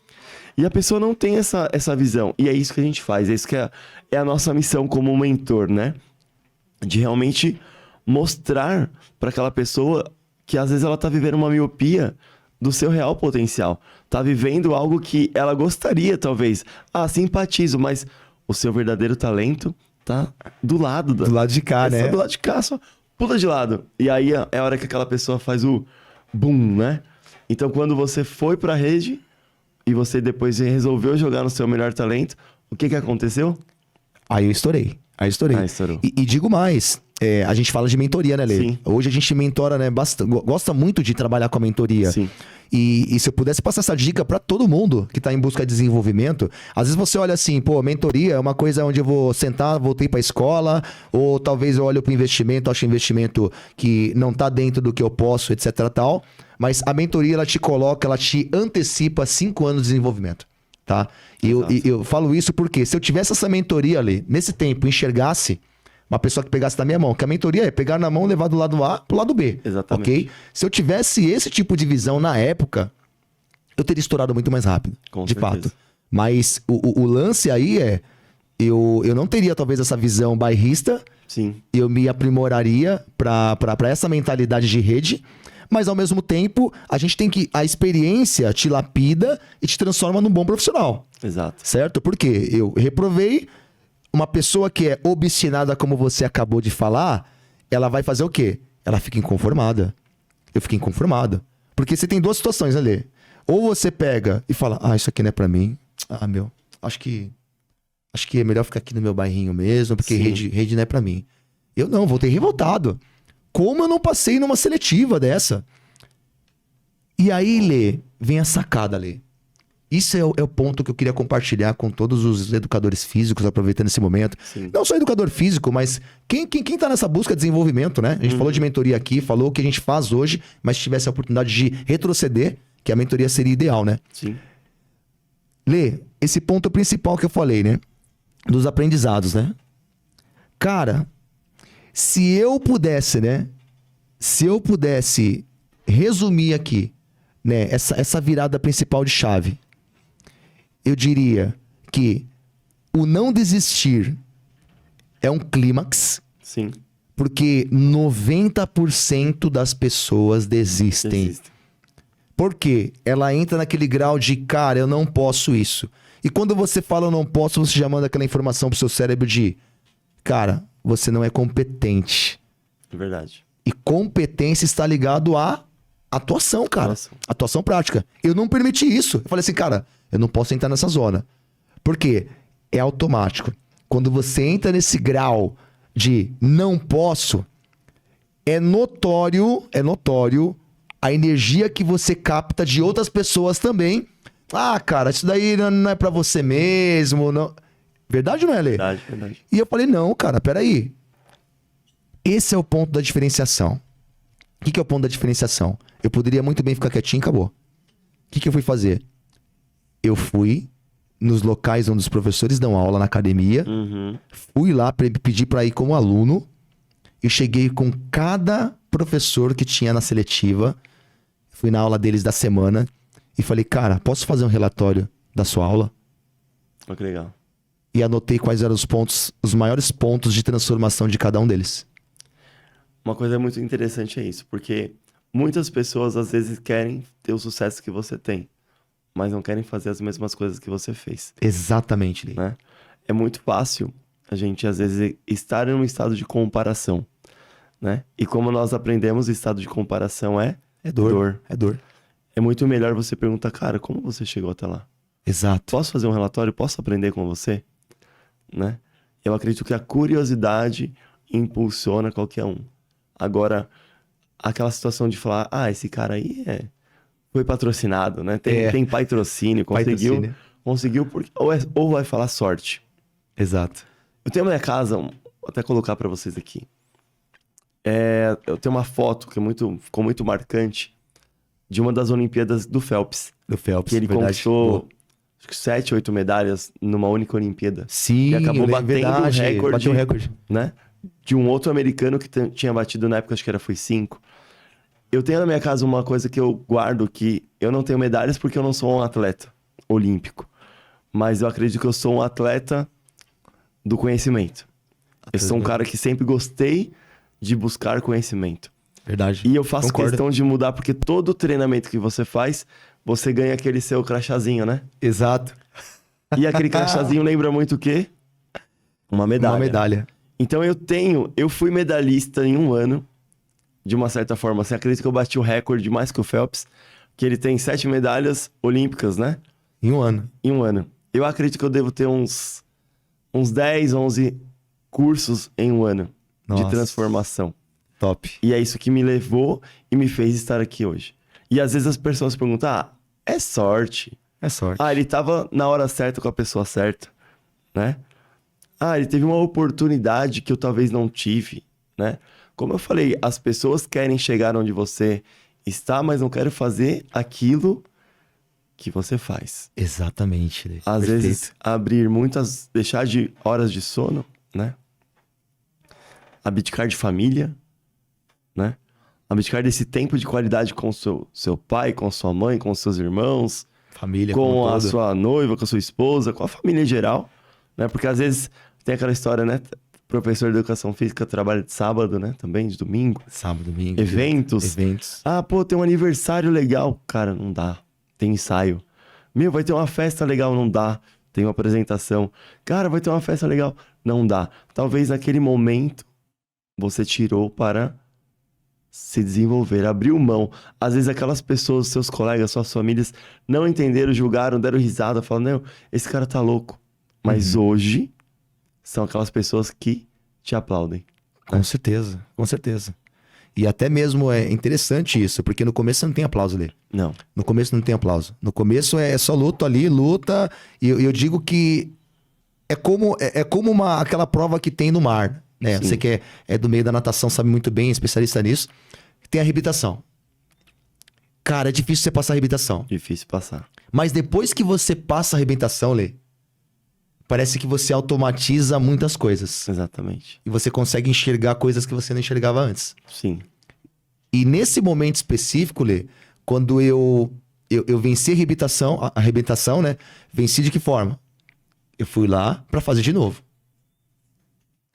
E a pessoa não tem essa visão. E é isso que a gente faz. É isso que é a nossa missão como mentor, né? De realmente mostrar para aquela pessoa que às vezes ela tá vivendo uma miopia do seu real potencial. Tá vivendo algo que ela gostaria, talvez. Simpatizo, mas o seu verdadeiro talento tá do lado. Do lado de cá, né? Só do lado de cá, só pula de lado. E aí é a hora que aquela pessoa faz o boom, né? Então quando você foi pra rede e você depois resolveu jogar no seu melhor talento, o que aconteceu? Aí eu estourei. Estourou. E digo mais, a gente fala de mentoria, né, Lê? Sim. Hoje a gente mentora, né, gosta muito de trabalhar com a mentoria. Sim. E se eu pudesse passar essa dica pra todo mundo que tá em busca de desenvolvimento, às vezes você olha assim, pô, mentoria é uma coisa onde eu vou sentar, voltei pra escola, ou talvez eu olho pro investimento, acho investimento que não tá dentro do que eu posso, etc tal. Mas a mentoria, ela te coloca, ela te antecipa 5 anos de desenvolvimento, tá? E eu falo isso porque se eu tivesse essa mentoria ali, nesse tempo, enxergasse uma pessoa que pegasse na minha mão, que a mentoria é pegar na mão e levar do lado A pro lado B. Exatamente. Ok? Se eu tivesse esse tipo de visão na época, eu teria estourado muito mais rápido. Com de certeza. fato. Mas o lance aí é... Eu não teria talvez essa visão bairrista. Sim. Eu me aprimoraria pra essa mentalidade de rede. Mas ao mesmo tempo, a gente tem que... A experiência te lapida e te transforma num bom profissional. Exato. Certo? Porque eu reprovei. Uma pessoa que é obstinada, como você acabou de falar, ela vai fazer o quê? Ela fica inconformada. Eu fiquei inconformado. Porque você tem duas situações, né, Lê? Ou você pega e fala, isso aqui não é pra mim. Meu, acho que é melhor ficar aqui no meu bairrinho mesmo, porque rede não é pra mim. Eu não, voltei revoltado. Como eu não passei numa seletiva dessa? E aí, Lê, vem a sacada, Lê. Isso é o ponto que eu queria compartilhar com todos os educadores físicos, aproveitando esse momento. Sim. Não só educador físico, mas quem tá nessa busca de desenvolvimento, né? A gente falou de mentoria aqui, falou o que a gente faz hoje, mas se tivesse a oportunidade de retroceder, que a mentoria seria ideal, né? Sim. Lê, esse ponto principal que eu falei, né? Dos aprendizados, né? Cara, se eu pudesse, né? Se eu pudesse resumir aqui, né? Essa virada principal de chave, eu diria que o não desistir é um clímax. Sim. Porque 90% das pessoas desistem. Por quê? Ela entra naquele grau de, cara, eu não posso isso. E quando você fala eu não posso, você já manda aquela informação pro seu cérebro de, cara, você não é competente. Verdade. E competência está ligado à atuação, cara. Atuação prática. Eu não permiti isso. Eu falei assim, cara, eu não posso entrar nessa zona. Por quê? É automático. quando você entra nesse grau de não posso, é notório a energia que você capta de outras pessoas também. Ah, cara, isso daí não é pra você mesmo. Não... Verdade ou não é, Lê? Verdade, verdade. E eu falei, não, cara, peraí. Esse é o ponto da diferenciação. O que é o ponto da diferenciação? Eu poderia muito bem ficar quietinho e acabou. O que eu fui fazer? Eu fui nos locais onde os professores dão aula na academia. Fui lá pedir para ir como aluno. E cheguei com cada professor que tinha na seletiva. Fui na aula deles da semana. E falei, cara, posso fazer um relatório da sua aula? Olha que legal. E anotei quais eram os maiores pontos de transformação de cada um deles. Uma coisa muito interessante é isso, porque muitas pessoas às vezes querem ter o sucesso que você tem, mas não querem fazer as mesmas coisas que você fez, Exatamente, Lê. né? É muito fácil a gente às vezes estar em um estado de comparação, né? E como nós aprendemos, o estado de comparação é dor. É dor. É muito melhor você perguntar, cara, como você chegou até lá? Exato. Posso fazer um relatório? Posso aprender com você? Né? Eu acredito que a curiosidade impulsiona qualquer um. Agora, aquela situação de falar, esse cara aí foi patrocinado, né? Tem patrocínio, conseguiu porque, ou vai falar sorte. Exato. Eu tenho na minha casa, vou até colocar pra vocês aqui. Eu tenho uma foto que ficou muito marcante de uma das Olimpíadas do Phelps. Do Phelps, Que ele verdade. conquistou acho que 7, 8 medalhas numa única Olimpíada. Sim, E acabou eu lembro, batendo verdade, o recorde, bateu o recorde. né? De um outro americano que tinha batido na época, acho que foi 5. Eu tenho na minha casa uma coisa que eu guardo, que eu não tenho medalhas porque eu não sou um atleta olímpico. Mas eu acredito que eu sou um atleta do conhecimento. Eu sou um cara que sempre gostei de buscar conhecimento. Verdade. E eu faço Concordo. questão de mudar, porque todo treinamento que você faz, você ganha aquele seu crachazinho, né? Exato. E aquele crachazinho lembra muito o quê? Uma medalha. Uma medalha. Então eu fui medalhista em um ano, de uma certa forma. Você acredita que eu bati o recorde mais que o Phelps? Que ele tem 7 medalhas olímpicas, né? Em um ano. Em um ano. Eu acredito que eu devo ter uns 10, 11 cursos em um ano Nossa. de transformação. Top. E é isso que me levou e me fez estar aqui hoje. E às vezes as pessoas perguntam, é sorte. É sorte. Ele tava na hora certa com a pessoa certa, né? Ele teve uma oportunidade que eu talvez não tive, né? Como eu falei, as pessoas querem chegar onde você está, mas não querem fazer aquilo que você faz. Exatamente. Lê. Às Perfeito. vezes, deixar de horas de sono, né? Abdicar de família, né? Abdicar desse tempo de qualidade com seu pai, com sua mãe, com seus irmãos, Família com como a todo. sua noiva, com a sua esposa, com a família em geral, né? Porque às vezes tem aquela história, né? Professor de educação física trabalha de sábado, né? Também, de domingo. Sábado, domingo. Eventos. Eventos. Tem um aniversário legal. Cara, não dá. Tem ensaio. Vai ter uma festa legal. Não dá. Tem uma apresentação. Cara, vai ter uma festa legal. Não dá. Talvez naquele momento você tirou para se desenvolver, abriu mão. Às vezes aquelas pessoas, seus colegas, suas famílias, não entenderam, julgaram, deram risada, falaram, não, esse cara tá louco. Mas hoje, são aquelas pessoas que te aplaudem. Com certeza, com certeza. E até mesmo é interessante isso, porque no começo não tem aplauso ali. Não. No começo não tem aplauso. No começo é só luta ali, luta. E eu digo que é como aquela prova que tem no mar, né? Sim. Você que é do meio da natação, sabe muito bem, é especialista nisso. Tem a arrebitação. Cara, é difícil você passar a arrebitação. Difícil passar. Mas depois que você passa a arrebentação, Lê, parece que você automatiza muitas coisas. Exatamente. E você consegue enxergar coisas que você não enxergava antes. Sim. E nesse momento específico, Lê, quando eu venci a arrebentação, né? Venci de que forma? Eu fui lá pra fazer de novo.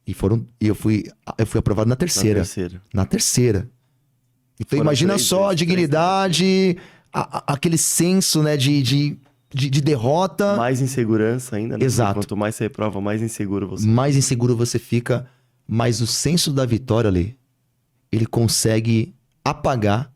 E eu fui aprovado na terceira. Na terceira. Então Foram imagina 3 só a vezes, dignidade, aquele senso, né, de derrota. Mais insegurança ainda, né? Exato. Quanto mais você reprova, mais inseguro você Mais inseguro você fica, mas o senso da vitória ali, ele consegue apagar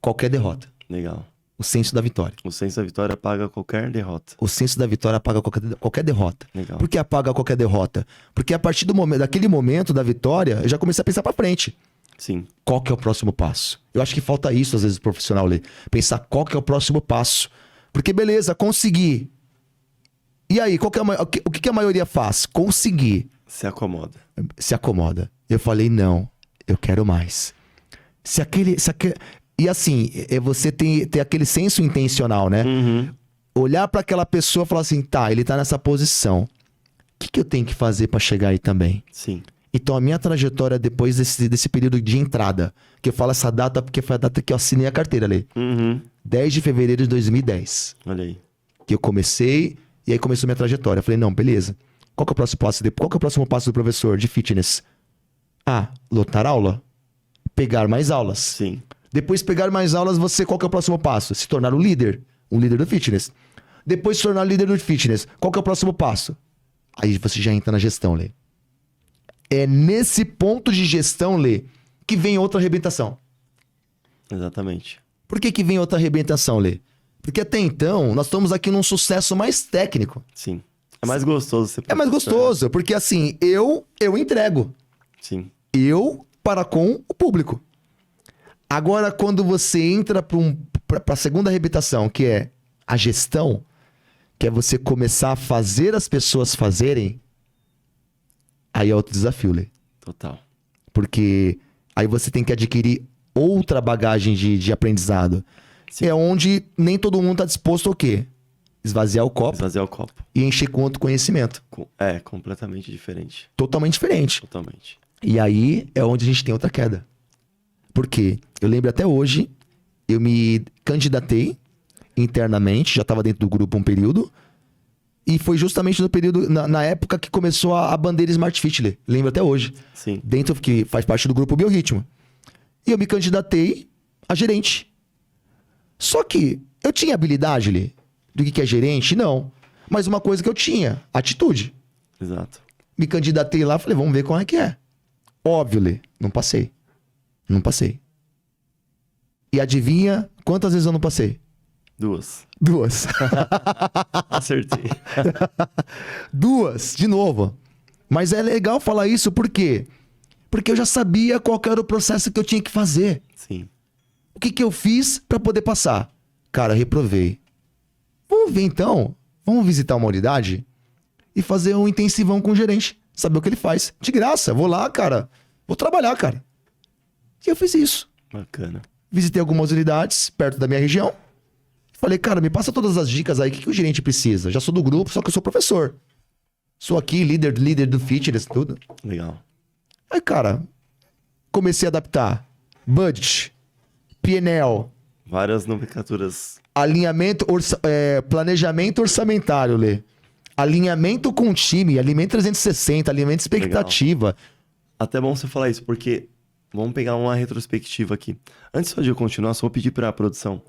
qualquer derrota. Legal. O senso da vitória. O senso da vitória apaga qualquer derrota. O senso da vitória apaga qualquer derrota. Legal. Por que apaga qualquer derrota? Porque a partir daquele momento da vitória, eu já comecei a pensar pra frente. Sim. Qual que é o próximo passo? Eu acho que falta isso, às vezes, pro profissional ler. Pensar qual que é o próximo passo. Porque, beleza, consegui. E aí, o que a maioria faz? Conseguir. Se acomoda. Se acomoda. Eu falei, não, eu quero mais. E assim, é você ter aquele senso intencional, né? Uhum. Olhar pra aquela pessoa e falar assim, tá, ele tá nessa posição. O que eu tenho que fazer pra chegar aí também? Sim. Então, a minha trajetória depois desse período de entrada, que eu falo essa data porque foi a data que eu assinei a carteira ali. Uhum. 10 de fevereiro de 2010. Olha aí. Que eu comecei, e aí começou minha trajetória. Eu falei, não, beleza. Qual que é o próximo passo? Qual que é o próximo passo do professor de fitness? Lotar aula. Pegar mais aulas. Sim. Depois pegar mais aulas, qual que é o próximo passo? Se tornar um líder do fitness. Depois se tornar líder do fitness, qual que é o próximo passo? Aí você já entra na gestão, Lê. É nesse ponto de gestão, Lê, que vem outra arrebentação. Exatamente. Por que vem outra arrebentação, Lê? Porque até então, nós estamos aqui num sucesso mais técnico. Sim. É mais gostoso ser É mais professor, gostoso, porque assim, eu entrego. Sim. Eu para com o público. Agora, quando você entra para a segunda arrebentação, que é a gestão, que é você começar a fazer as pessoas fazerem, aí é outro desafio, Lê. Total. Porque aí você tem que adquirir outra bagagem de aprendizado. Sim. É onde nem todo mundo está disposto ao quê? Esvaziar o copo Esvaziar o copo. e encher com outro conhecimento. É completamente diferente. Totalmente diferente. Totalmente. E aí é onde a gente tem outra queda. Por quê? Eu lembro até hoje, eu me candidatei internamente, já estava dentro do grupo um período, e foi justamente no período, na época que começou a bandeira Smart Fit, Lê. Lembro até hoje. Sim. Dentro, que faz parte do grupo Biorritmo. E eu me candidatei a gerente. Só que eu tinha habilidade, Lê, do que é gerente? Não. Mas uma coisa que eu tinha, atitude. Exato. Me candidatei lá, falei, vamos ver qual é que é. Óbvio, Lê, não passei. Não passei. E adivinha quantas vezes eu não passei? 2. 2. Acertei. 2, de novo. Mas é legal falar isso, por quê? Porque eu já sabia qual que era o processo que eu tinha que fazer. Sim. O que eu fiz pra poder passar? Cara, reprovei. Vamos ver então. Vamos visitar uma unidade e fazer um intensivão com o gerente. Saber o que ele faz. De graça. Vou lá, cara. Vou trabalhar, cara. E eu fiz isso. Bacana. Visitei algumas unidades perto da minha região. Falei, cara, me passa todas as dicas aí. O que o gerente precisa? Já sou do grupo, só que eu sou professor. Sou aqui, líder do fitness, tudo. Legal. Aí, cara, comecei a adaptar. Budget, PNL, Várias nomenclaturas. alinhamento, planejamento orçamentário, Lê. Alinhamento com o time, alinhamento 360, alinhamento de expectativa. Até bom você falar isso, porque vamos pegar uma retrospectiva aqui. Antes só de eu continuar, só vou pedir pra produção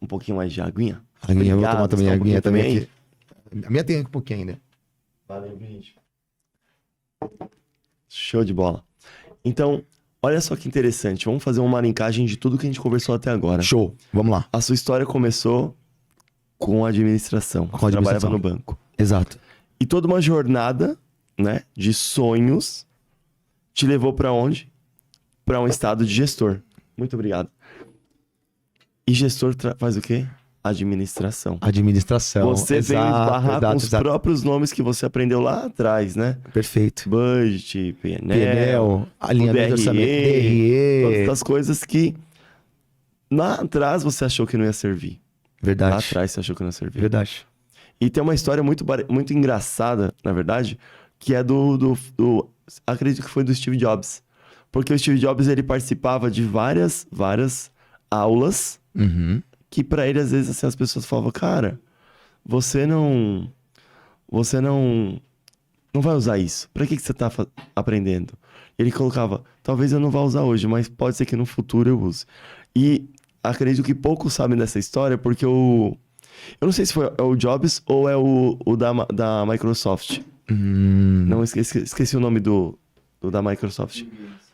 um pouquinho mais de aguinha. Aguinha, eu vou tomar também a aguinha também aí. aqui. A minha tem um pouquinho ainda. Valeu, gente. Show de bola. Então, olha só que interessante. Vamos fazer uma linkagem de tudo que a gente conversou até agora. Show, vamos lá. A sua história começou com a administração. Com a administração. Trabalhava no banco. Exato. E toda uma jornada, né, de sonhos te levou pra onde? Pra um estado de gestor. Muito obrigado. E gestor faz o quê? Administração. Administração. Você veio esbarrar com os exato. próprios nomes que você aprendeu lá atrás, né? Perfeito. Budget, PNL, PNL, alinhamento, DRE, orçamento, todas DRE. essas coisas que lá atrás você achou que não ia servir. Lá Verdade. atrás você achou que não ia servir. Verdade. E tem uma história muito engraçada, na verdade, que é acredito que foi do Steve Jobs. Porque o Steve Jobs, ele participava de várias aulas Uhum. que pra ele, às vezes, assim, as pessoas falavam, cara, você não vai usar isso. Pra que você tá aprendendo? Ele colocava, talvez eu não vá usar hoje, mas pode ser que no futuro eu use. E acredito que poucos sabem dessa história, porque eu não sei se foi o Jobs ou é o da Microsoft. Não, esqueci o nome do da Microsoft.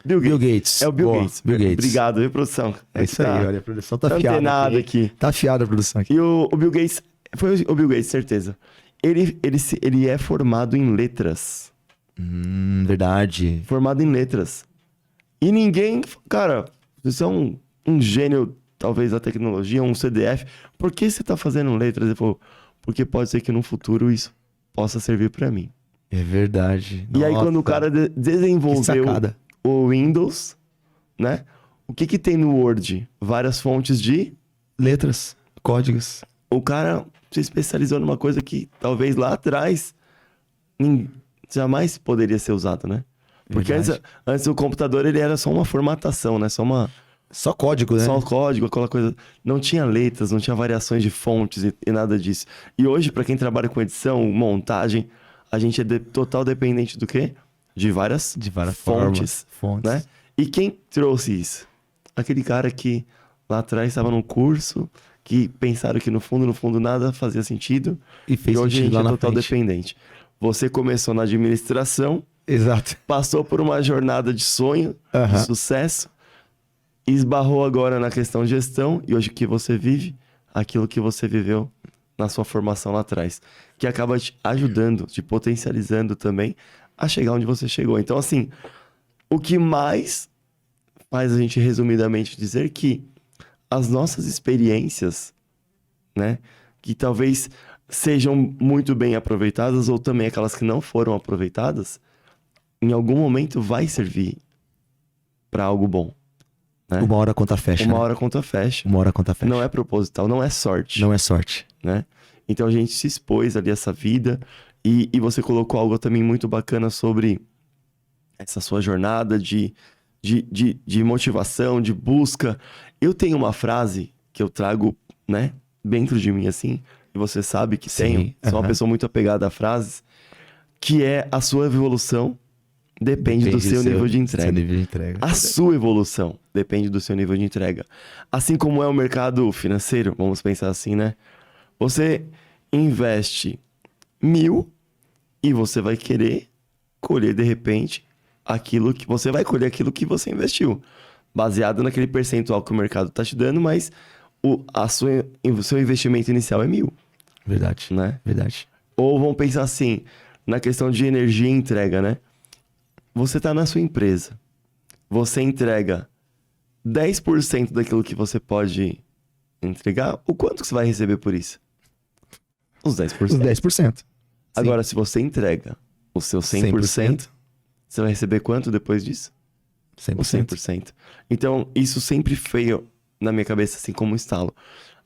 Bill Gates. É o Bill Boa, Gates. Bill Gates. Obrigado, viu, produção? É isso aí, olha, a produção tá afiada antenado aqui. Tá afiada a produção aqui. E o Bill Gates, foi o Bill Gates, certeza. Ele é formado em letras. Verdade. Formado em letras. E ninguém, cara, você é um gênio, talvez, da tecnologia, um CDF. Por que você tá fazendo letras? Ele falou, porque pode ser que no futuro isso possa servir pra mim. É verdade. E aí, quando o Nossa, cara que desenvolveu sacada. o Windows, né? O que tem no Word? Várias fontes de... Letras, códigos. O cara se especializou numa coisa que talvez lá atrás jamais poderia ser usado, né? Porque Verdade. antes o computador ele era só uma formatação, né? Só código, né? Só o código, aquela coisa. Não tinha letras, não tinha variações de fontes e nada disso. E hoje, para quem trabalha com edição, montagem, a gente é total dependente do quê? De várias fontes, fontes. né? E quem trouxe isso? Aquele cara que lá atrás estava num curso, que pensaram que no fundo nada fazia sentido. E fez hoje a sentido gente lá é na total frente. dependente. Você começou na administração, Exato. passou por uma jornada de sonho, de sucesso, esbarrou agora na questão de gestão, e hoje que você vive, aquilo que você viveu na sua formação lá atrás, que acaba te ajudando, te potencializando também a chegar onde você chegou. Então, assim, o que mais faz a gente resumidamente dizer que as nossas experiências, né, que talvez sejam muito bem aproveitadas ou também aquelas que não foram aproveitadas, em algum momento vai servir para algo bom. Né? Uma hora a conta fecha. Uma né? hora a conta fecha. Uma hora a conta fecha. Não é proposital, não é sorte. Não é sorte. Né? Então a gente se expôs ali a essa vida e você colocou algo também muito bacana sobre essa sua jornada de motivação, de busca. Eu tenho uma frase que eu trago, né, dentro de mim assim, e você sabe que Sim, tenho. Sou uma aham. pessoa muito apegada a frases, que é a sua evolução depende do seu nível de entrega. Seu nível de entrega. A sua evolução depende do seu nível de entrega. Assim como é o mercado financeiro, vamos pensar assim, né? Você investe 1.000 e você vai querer colher, de repente, aquilo que você vai colher aquilo que você investiu. Baseado naquele percentual que o mercado está te dando, mas o seu investimento inicial é 1.000, Verdade. né? Verdade. Ou vamos pensar assim, na questão de energia e entrega, né? Você está na sua empresa. Você entrega 10% daquilo que você pode entregar. O quanto que você vai receber por isso? Os 10%. Os 10%. Sim. Agora, se você entrega o seu 100%, você vai receber quanto depois disso? 100%. O 100%. Então, isso sempre veio na minha cabeça assim como um estalo.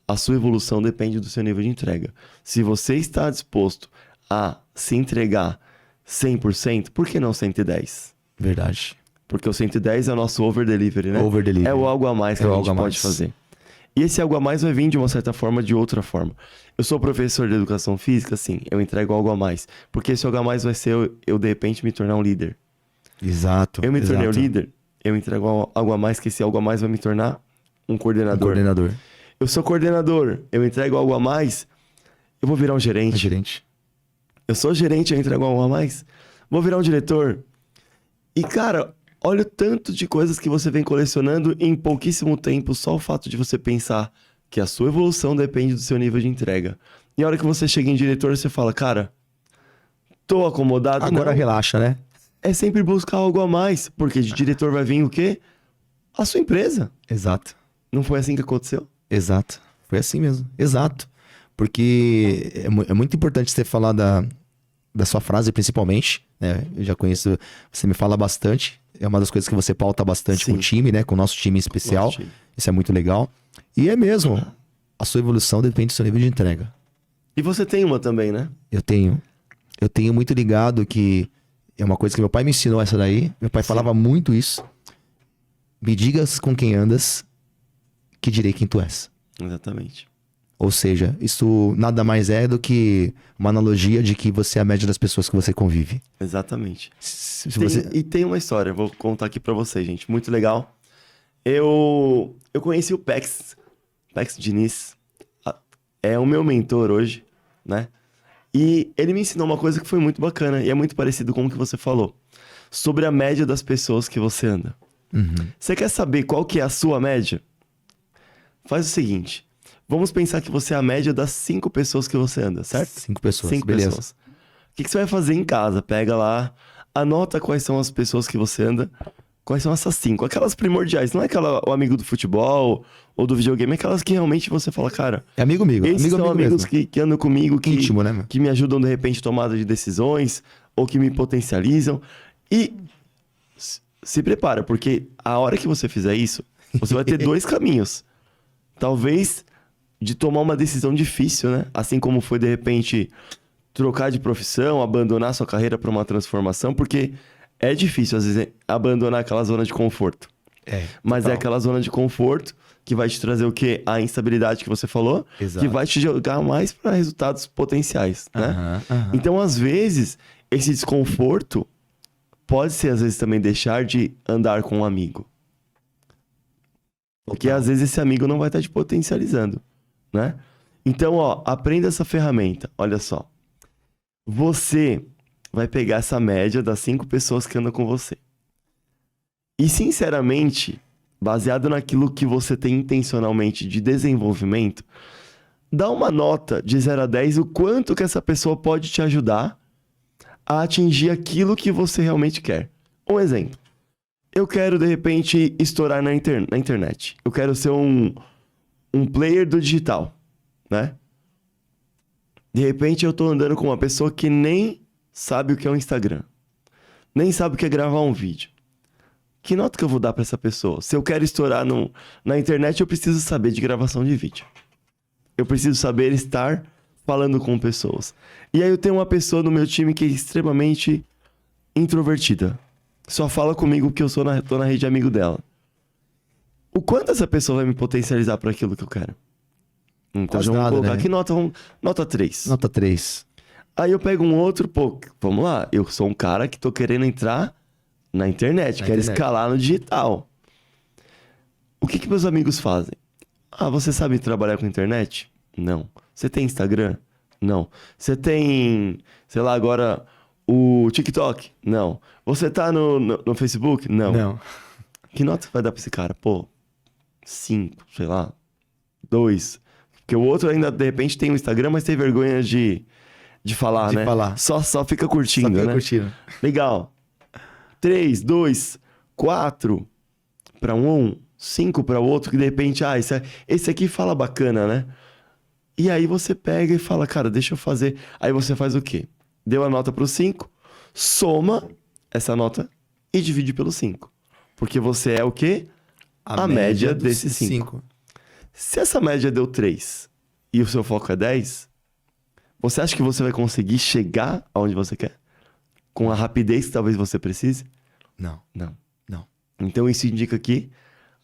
A sua evolução depende do seu nível de entrega. Se você está disposto a se entregar 100%, por que não 110%? Verdade. Porque o 110 é o nosso over-delivery, né? Over-delivery. É o algo a mais que É o a algo gente a pode mais. fazer. E esse algo a mais vai vir de uma certa forma, de outra forma. Eu sou professor de educação física, sim, eu entrego algo a mais. Porque esse algo a mais vai ser eu de repente, me tornar um líder. Exato. Eu me tornei um exato. líder, eu entrego algo a mais, que esse algo a mais vai me tornar um Um coordenador. coordenador. Eu sou coordenador, eu entrego algo a mais, eu vou virar um Um gerente. gerente. Eu sou gerente, eu entrego algo a mais, vou virar um diretor. E, cara, olha o tanto de coisas que você vem colecionando em pouquíssimo tempo, só o fato de você pensar que a sua evolução depende do seu nível de entrega. E a hora que você chega em diretor, você fala, cara, tô acomodado. Agora não. relaxa, né? É sempre buscar algo a mais, porque de diretor vai vir o quê? A sua empresa. Exato. Não foi assim que aconteceu? Exato. Foi assim mesmo. Exato. Porque é muito importante você falar da sua frase, principalmente. Né? Eu já conheço, você me fala bastante. É uma das coisas que você pauta bastante Sim. com o time, né? Com o nosso time em especial. Nosso time. Isso é muito legal. E é mesmo. A sua evolução depende do seu nível de entrega. E você tem uma também, né? Eu tenho muito ligado que é uma coisa que meu pai me ensinou essa daí. Meu pai falava muito isso. Me digas com quem andas, que direi quem tu és. Exatamente. Ou seja, isso nada mais é do que uma analogia de que você é a média das pessoas que você convive. Exatamente. Se Tem- você... E tem uma história, vou contar aqui pra vocês, gente. Muito legal. Eu conheci o Pex Diniz. É o meu mentor hoje, né? E ele me ensinou uma coisa que foi muito bacana. E é muito parecido com o que você falou. Sobre a média das pessoas que você anda. Você quer saber qual que é a sua média? Faz o seguinte. Vamos pensar que você é a média das 5 pessoas que você anda, certo? 5 pessoas, 5 beleza. pessoas. O que você vai fazer em casa? Pega lá, anota quais são as pessoas que você anda, quais são essas 5. Aquelas primordiais, não é o amigo do futebol ou do videogame, é aquelas que realmente você fala, cara... É amigo, Esses são amigos mesmo. que andam comigo, Íntimo, né, meu? que me ajudam, de repente, tomada de decisões, ou que me potencializam. E se prepara, porque a hora que você fizer isso, você vai ter 2 caminhos. Talvez de tomar uma decisão difícil, né? Assim como foi, de repente, trocar de profissão, abandonar sua carreira para uma transformação, porque é difícil, às vezes, abandonar aquela zona de conforto. Mas total. é aquela zona de conforto que vai te trazer o quê? A instabilidade que você falou, Exato. que vai te jogar mais para resultados potenciais, né? Aham. Então, às vezes, esse desconforto pode ser, às vezes, também deixar de andar com um amigo. Porque, às vezes, esse amigo não vai estar te potencializando, né? Então, ó, aprenda essa ferramenta. Olha só. Você vai pegar essa média das 5 pessoas que andam com você. E, sinceramente, baseado naquilo que você tem intencionalmente de desenvolvimento, dá uma nota de 0 a 10 o quanto que essa pessoa pode te ajudar a atingir aquilo que você realmente quer. Um exemplo. Eu quero, de repente, estourar na internet. Eu quero ser um player do digital, né? De repente, eu tô andando com uma pessoa que nem sabe o que é um Instagram. Nem sabe o que é gravar um vídeo. Que nota que eu vou dar pra essa pessoa? Se eu quero estourar na internet, eu preciso saber de gravação de vídeo. Eu preciso saber estar falando com pessoas. E aí eu tenho uma pessoa no meu time que é extremamente introvertida. Só fala comigo que eu tô na rede de amigo dela. O quanto essa pessoa vai me potencializar para aquilo que eu quero? Então Quase já vamos nada, colocar né? que nota? Nota 3. Nota 3. Aí eu pego um outro, pô, vamos lá. Eu sou um cara que tô querendo entrar na internet, quero escalar no digital. O que meus amigos fazem? Ah, você sabe trabalhar com internet? Não. Você tem Instagram? Não. Você tem, sei lá, agora o TikTok? Não. Você tá no Facebook? Não. Que nota vai dar pra esse cara? Pô, 5, sei lá, 2. Porque o outro ainda, de repente, tem o Instagram, mas tem vergonha de falar, De né? falar. Só fica curtindo, Só fica né? curtindo. Legal. 3, 2, 4 para um, 5 para o outro, que de repente, esse aqui fala bacana, né? E aí você pega e fala, cara, deixa eu fazer. Aí você faz o quê? Deu a nota pro 5, soma essa nota e divide pelo 5. Porque você é o quê? A média desses 5. Se essa média deu 3 e o seu foco é 10, você acha que você vai conseguir chegar aonde você quer? Com a rapidez que talvez você precise? Não. Então isso indica que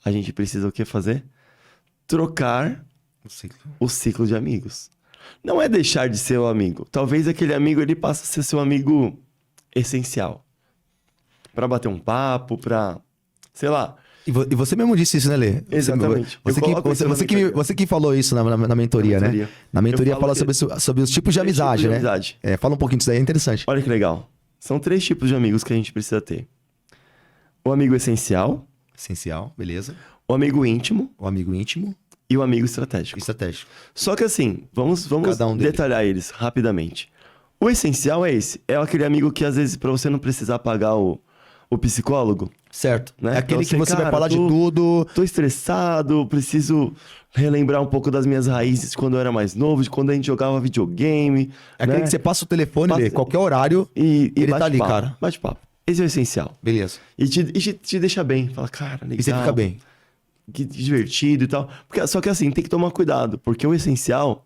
a gente precisa o que fazer? Trocar o ciclo de amigos. Não é deixar de ser um amigo. Talvez aquele amigo ele passe a ser seu amigo essencial. Pra bater um papo, pra... sei lá. E você mesmo disse isso, né, Lê? Exatamente. Você que falou isso na mentoria, né? Na mentoria fala sobre os tipos de amizade, né? Fala um pouquinho disso daí, é interessante. Olha que legal. São 3 tipos de amigos que a gente precisa ter. O amigo essencial. Essencial, beleza. O amigo íntimo. O amigo íntimo. E o amigo estratégico. Só que assim, vamos detalhar eles rapidamente. O essencial é esse. É aquele amigo que às vezes pra você não precisar pagar o psicólogo. Certo. Né? É aquele então, que você vai falar de tudo. Tô estressado, preciso relembrar um pouco das minhas raízes de quando eu era mais novo, de quando a gente jogava videogame. É aquele né? que você passa o telefone, Lê, qualquer horário, e ele tá ali, papo, cara. Bate papo. Esse é o essencial. Beleza. E te deixa bem. Fala, cara, legal. E você fica bem. Que divertido e tal. Só que assim, tem que tomar cuidado, porque o essencial...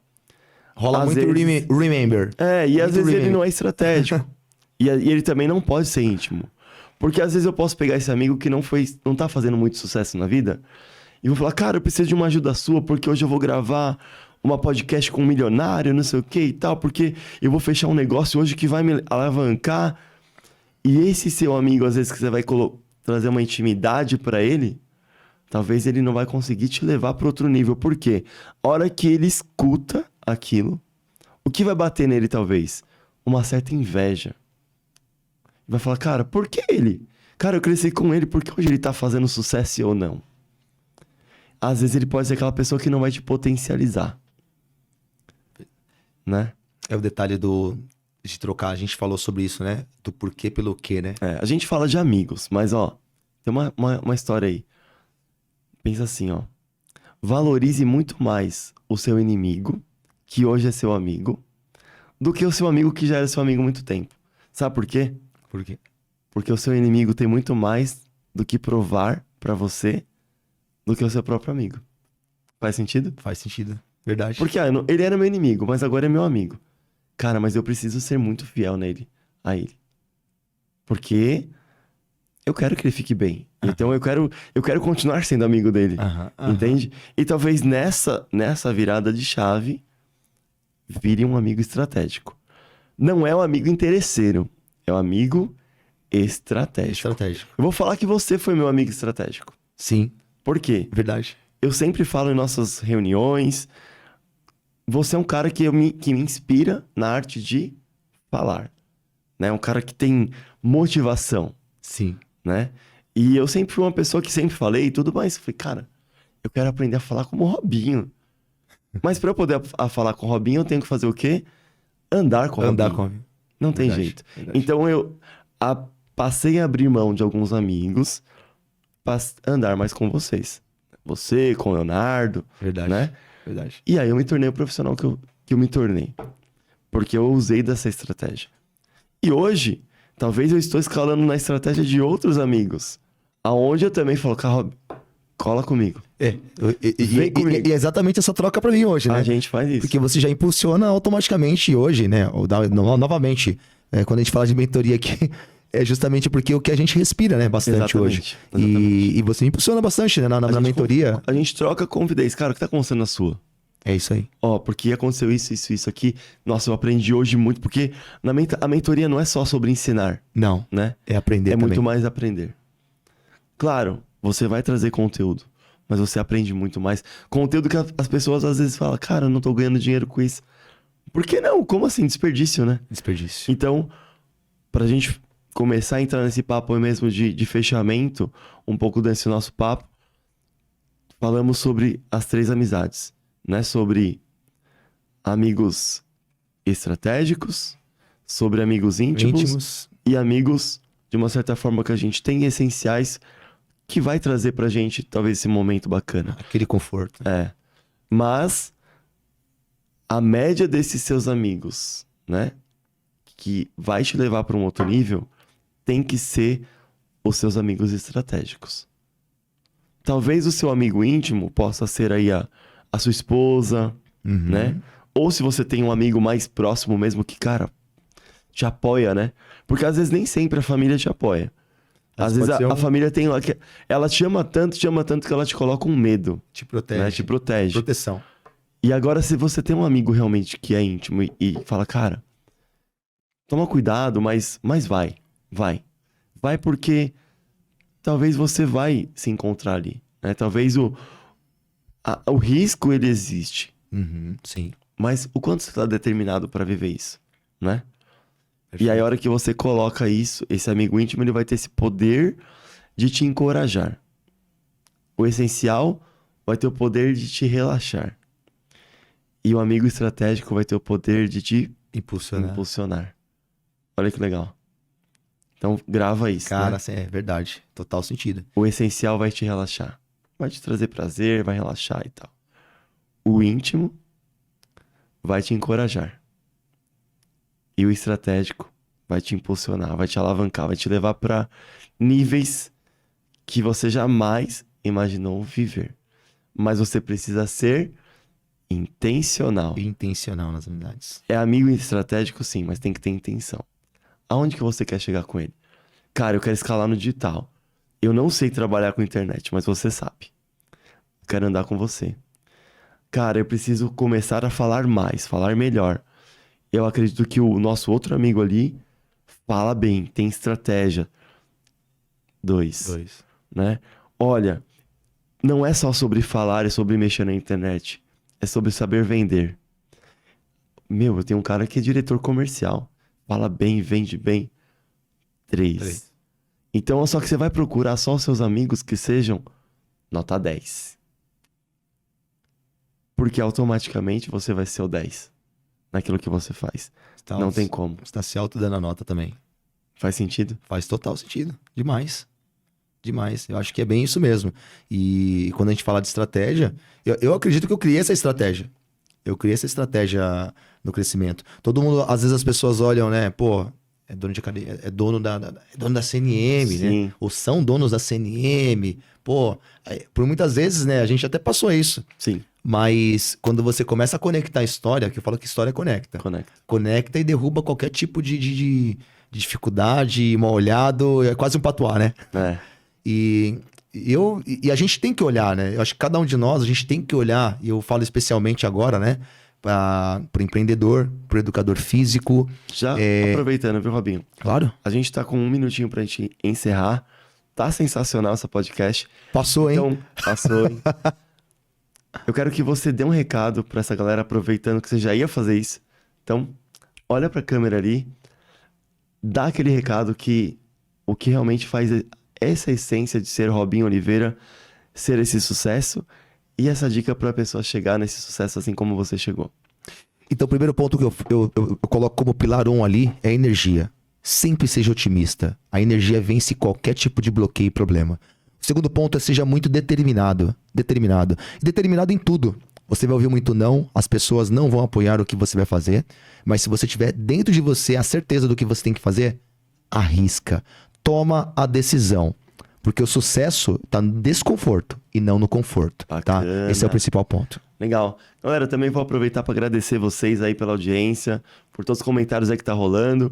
Rola às muito vezes, remember. E às vezes remember. ele não é estratégico. e ele também não pode ser íntimo. Porque às vezes eu posso pegar esse amigo que não tá fazendo muito sucesso na vida e vou falar, cara, eu preciso de uma ajuda sua porque hoje eu vou gravar uma podcast com um milionário, não sei o que e tal, porque eu vou fechar um negócio hoje que vai me alavancar. E esse seu amigo, às vezes, que você vai trazer uma intimidade pra ele, talvez ele não vai conseguir te levar para outro nível. Por quê? A hora que ele escuta aquilo, o que vai bater nele, talvez? Uma certa inveja. Vai falar, cara, por que ele Cara, eu cresci com ele porque hoje ele tá fazendo sucesso ou não. Às vezes ele pode ser aquela pessoa que não vai te potencializar. Né? É o detalhe de trocar. A gente falou sobre isso, né? Do porquê pelo quê, né? A gente fala de amigos, mas ó, tem uma história aí. Pensa assim, ó. Valorize muito mais o seu inimigo, que hoje é seu amigo, do que o seu amigo que já era seu amigo há muito tempo. Sabe por quê? Por quê? Porque o seu inimigo tem muito mais do que provar pra você do que o seu próprio amigo. Faz sentido? Faz sentido. Verdade. Porque ele era meu inimigo, mas agora é meu amigo. Cara, mas eu preciso ser muito fiel a ele. Porque eu quero que ele fique bem. Então eu quero continuar sendo amigo dele. Entende? E talvez nessa virada de chave vire um amigo estratégico. Não é um amigo interesseiro, é um amigo estratégico. Eu vou falar que você foi meu amigo estratégico. Sim. Por quê? Verdade. Eu sempre falo em nossas reuniões, você é um cara que me inspira na arte de falar. Né? Um cara que tem motivação. Sim. Né? E eu sempre fui uma pessoa que sempre falei e tudo mais. Eu falei, cara, eu quero aprender a falar como o Robinho. Mas para eu poder falar com o Robinho, eu tenho que fazer o quê? Andar com o Robinho. Não tem jeito. Verdade. Então eu passei a abrir mão de alguns amigos para andar mais com vocês. Você, com o Leonardo. Verdade. Né? Verdade. E aí eu me tornei o profissional que eu me tornei. Porque eu usei dessa estratégia. E hoje, talvez eu estou escalando na estratégia de outros amigos. Aonde eu também falo, Rob, cola comigo. Vem comigo. E é exatamente essa troca pra mim hoje, né? A gente faz isso. Porque você já impulsiona automaticamente hoje, né? Novamente, quando a gente fala de mentoria aqui, é justamente porque o que a gente respira, né? Bastante hoje. E você me impulsiona bastante, né? Na mentoria. A gente troca convidez. Cara, o que tá acontecendo na sua? É isso aí. Porque aconteceu isso aqui. Nossa, eu aprendi hoje muito. Porque a mentoria não é só sobre ensinar. Não. Né? É aprender também. Muito mais aprender. Claro, você vai trazer conteúdo. Mas você aprende muito mais. Conteúdo que as pessoas às vezes falam, cara, eu não tô ganhando dinheiro com isso. Por que não? Como assim? Desperdício, né? Desperdício. Então, pra gente começar a entrar nesse papo mesmo de fechamento, um pouco desse nosso papo, falamos sobre as 3 amizades, né? Sobre amigos estratégicos, sobre amigos íntimos e amigos, de uma certa forma, que a gente tem essenciais, que vai trazer pra gente, talvez, esse momento bacana. Aquele conforto. Mas a média desses seus amigos, né? Que vai te levar para um outro nível, tem que ser os seus amigos estratégicos. Talvez o seu amigo íntimo possa ser aí a sua esposa, né? Ou se você tem um amigo mais próximo mesmo que, cara, te apoia, né? Porque às vezes nem sempre a família te apoia. Às vezes a família tem... Ela te ama tanto que ela te coloca um medo. Te protege. Né? Te protege. Proteção. E agora, se você tem um amigo realmente que é íntimo e fala, cara, toma cuidado, mas vai. Vai porque talvez você vai se encontrar ali. Né? Talvez o risco, ele existe. Sim. Mas o quanto você está determinado para viver isso, né? E aí, a hora que você coloca isso, esse amigo íntimo, ele vai ter esse poder de te encorajar. O essencial vai ter o poder de te relaxar. E o amigo estratégico vai ter o poder de te impulsionar. Olha que legal. Então, grava isso, cara, né? É verdade. Total sentido. O essencial vai te relaxar. Vai te trazer prazer, vai relaxar e tal. O íntimo vai te encorajar. E o estratégico vai te impulsionar, vai te alavancar, vai te levar para níveis que você jamais imaginou viver. Mas você precisa ser intencional. Intencional nas amizades. É amigo estratégico, sim, mas tem que ter intenção. Aonde que você quer chegar com ele? Cara, eu quero escalar no digital. Eu não sei trabalhar com internet, mas você sabe. Eu quero andar com você. Cara, eu preciso começar a falar mais, falar melhor. Eu acredito que o nosso outro amigo ali fala bem, tem estratégia. 2. Né? Olha, não é só sobre falar, é sobre mexer na internet. É sobre saber vender. Eu tenho um cara que é diretor comercial. Fala bem, vende bem. 3. Então, só que você vai procurar só os seus amigos que sejam nota 10. Porque automaticamente você vai ser o 10 naquilo que você faz. Não tem como. Você tá se auto-dando a nota também. Faz sentido? Faz total sentido. Demais. Demais. Eu acho que é bem isso mesmo. E quando a gente fala de estratégia, eu acredito que eu criei essa estratégia. Eu criei essa estratégia no crescimento. Todo mundo, às vezes as pessoas olham, né? Pô, é dono de academia, é dono da CNM, Sim. né? Ou são donos da CNM. Pô, por muitas vezes, né? A gente até passou isso. Sim, Mas quando você começa a conectar a história, que eu falo que história conecta. conecta. Conecta e derruba qualquer tipo de dificuldade, mal olhado. É quase um patuá, né? É, E a gente tem que olhar, né? Eu acho que cada um de nós, a gente tem que olhar, e eu falo especialmente agora, né? Para o empreendedor, para o educador físico. já aproveitando, viu, Robinho? Claro. A gente tá com 1 minutinho pra gente encerrar. Tá sensacional essa podcast. Passou, hein? Então, passou, hein? Eu quero que você dê um recado pra essa galera, aproveitando que você já ia fazer isso. Então, olha pra câmera ali, dá aquele recado que o que realmente faz essa essência de ser Robinho Oliveira, ser esse sucesso, e essa dica pra pessoa chegar nesse sucesso assim como você chegou. Então, o primeiro ponto que eu coloco como pilar 1 ali é a energia. Sempre seja otimista. A energia vence qualquer tipo de bloqueio e problema. O segundo ponto é seja muito determinado. Determinado. E determinado em tudo. Você vai ouvir muito não, as pessoas não vão apoiar o que você vai fazer, mas se você tiver dentro de você a certeza do que você tem que fazer, arrisca. Toma a decisão. Porque o sucesso está no desconforto e não no conforto. Tá? Bacana. Esse é o principal ponto. Legal. Galera, também vou aproveitar para agradecer vocês aí pela audiência, por todos os comentários aí que tá rolando.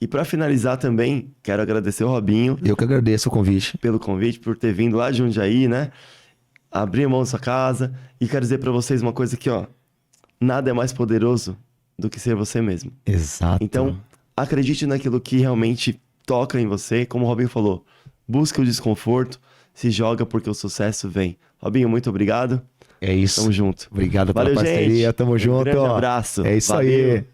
E para finalizar também, quero agradecer o Robinho Eu que agradeço o convite. pelo convite, por ter vindo lá de Jundiaí, né? Abrir a mão da sua casa. E quero dizer para vocês uma coisa aqui, ó. Nada é mais poderoso do que ser você mesmo. Exato. Então, acredite naquilo que realmente toca em você. Como o Robinho falou, busca o desconforto, se joga porque o sucesso vem. Robinho, muito obrigado. é isso. Tamo junto. Obrigado pela Valeu, parceria. gente. Tamo junto. Um grande abraço. É isso Valeu. aí.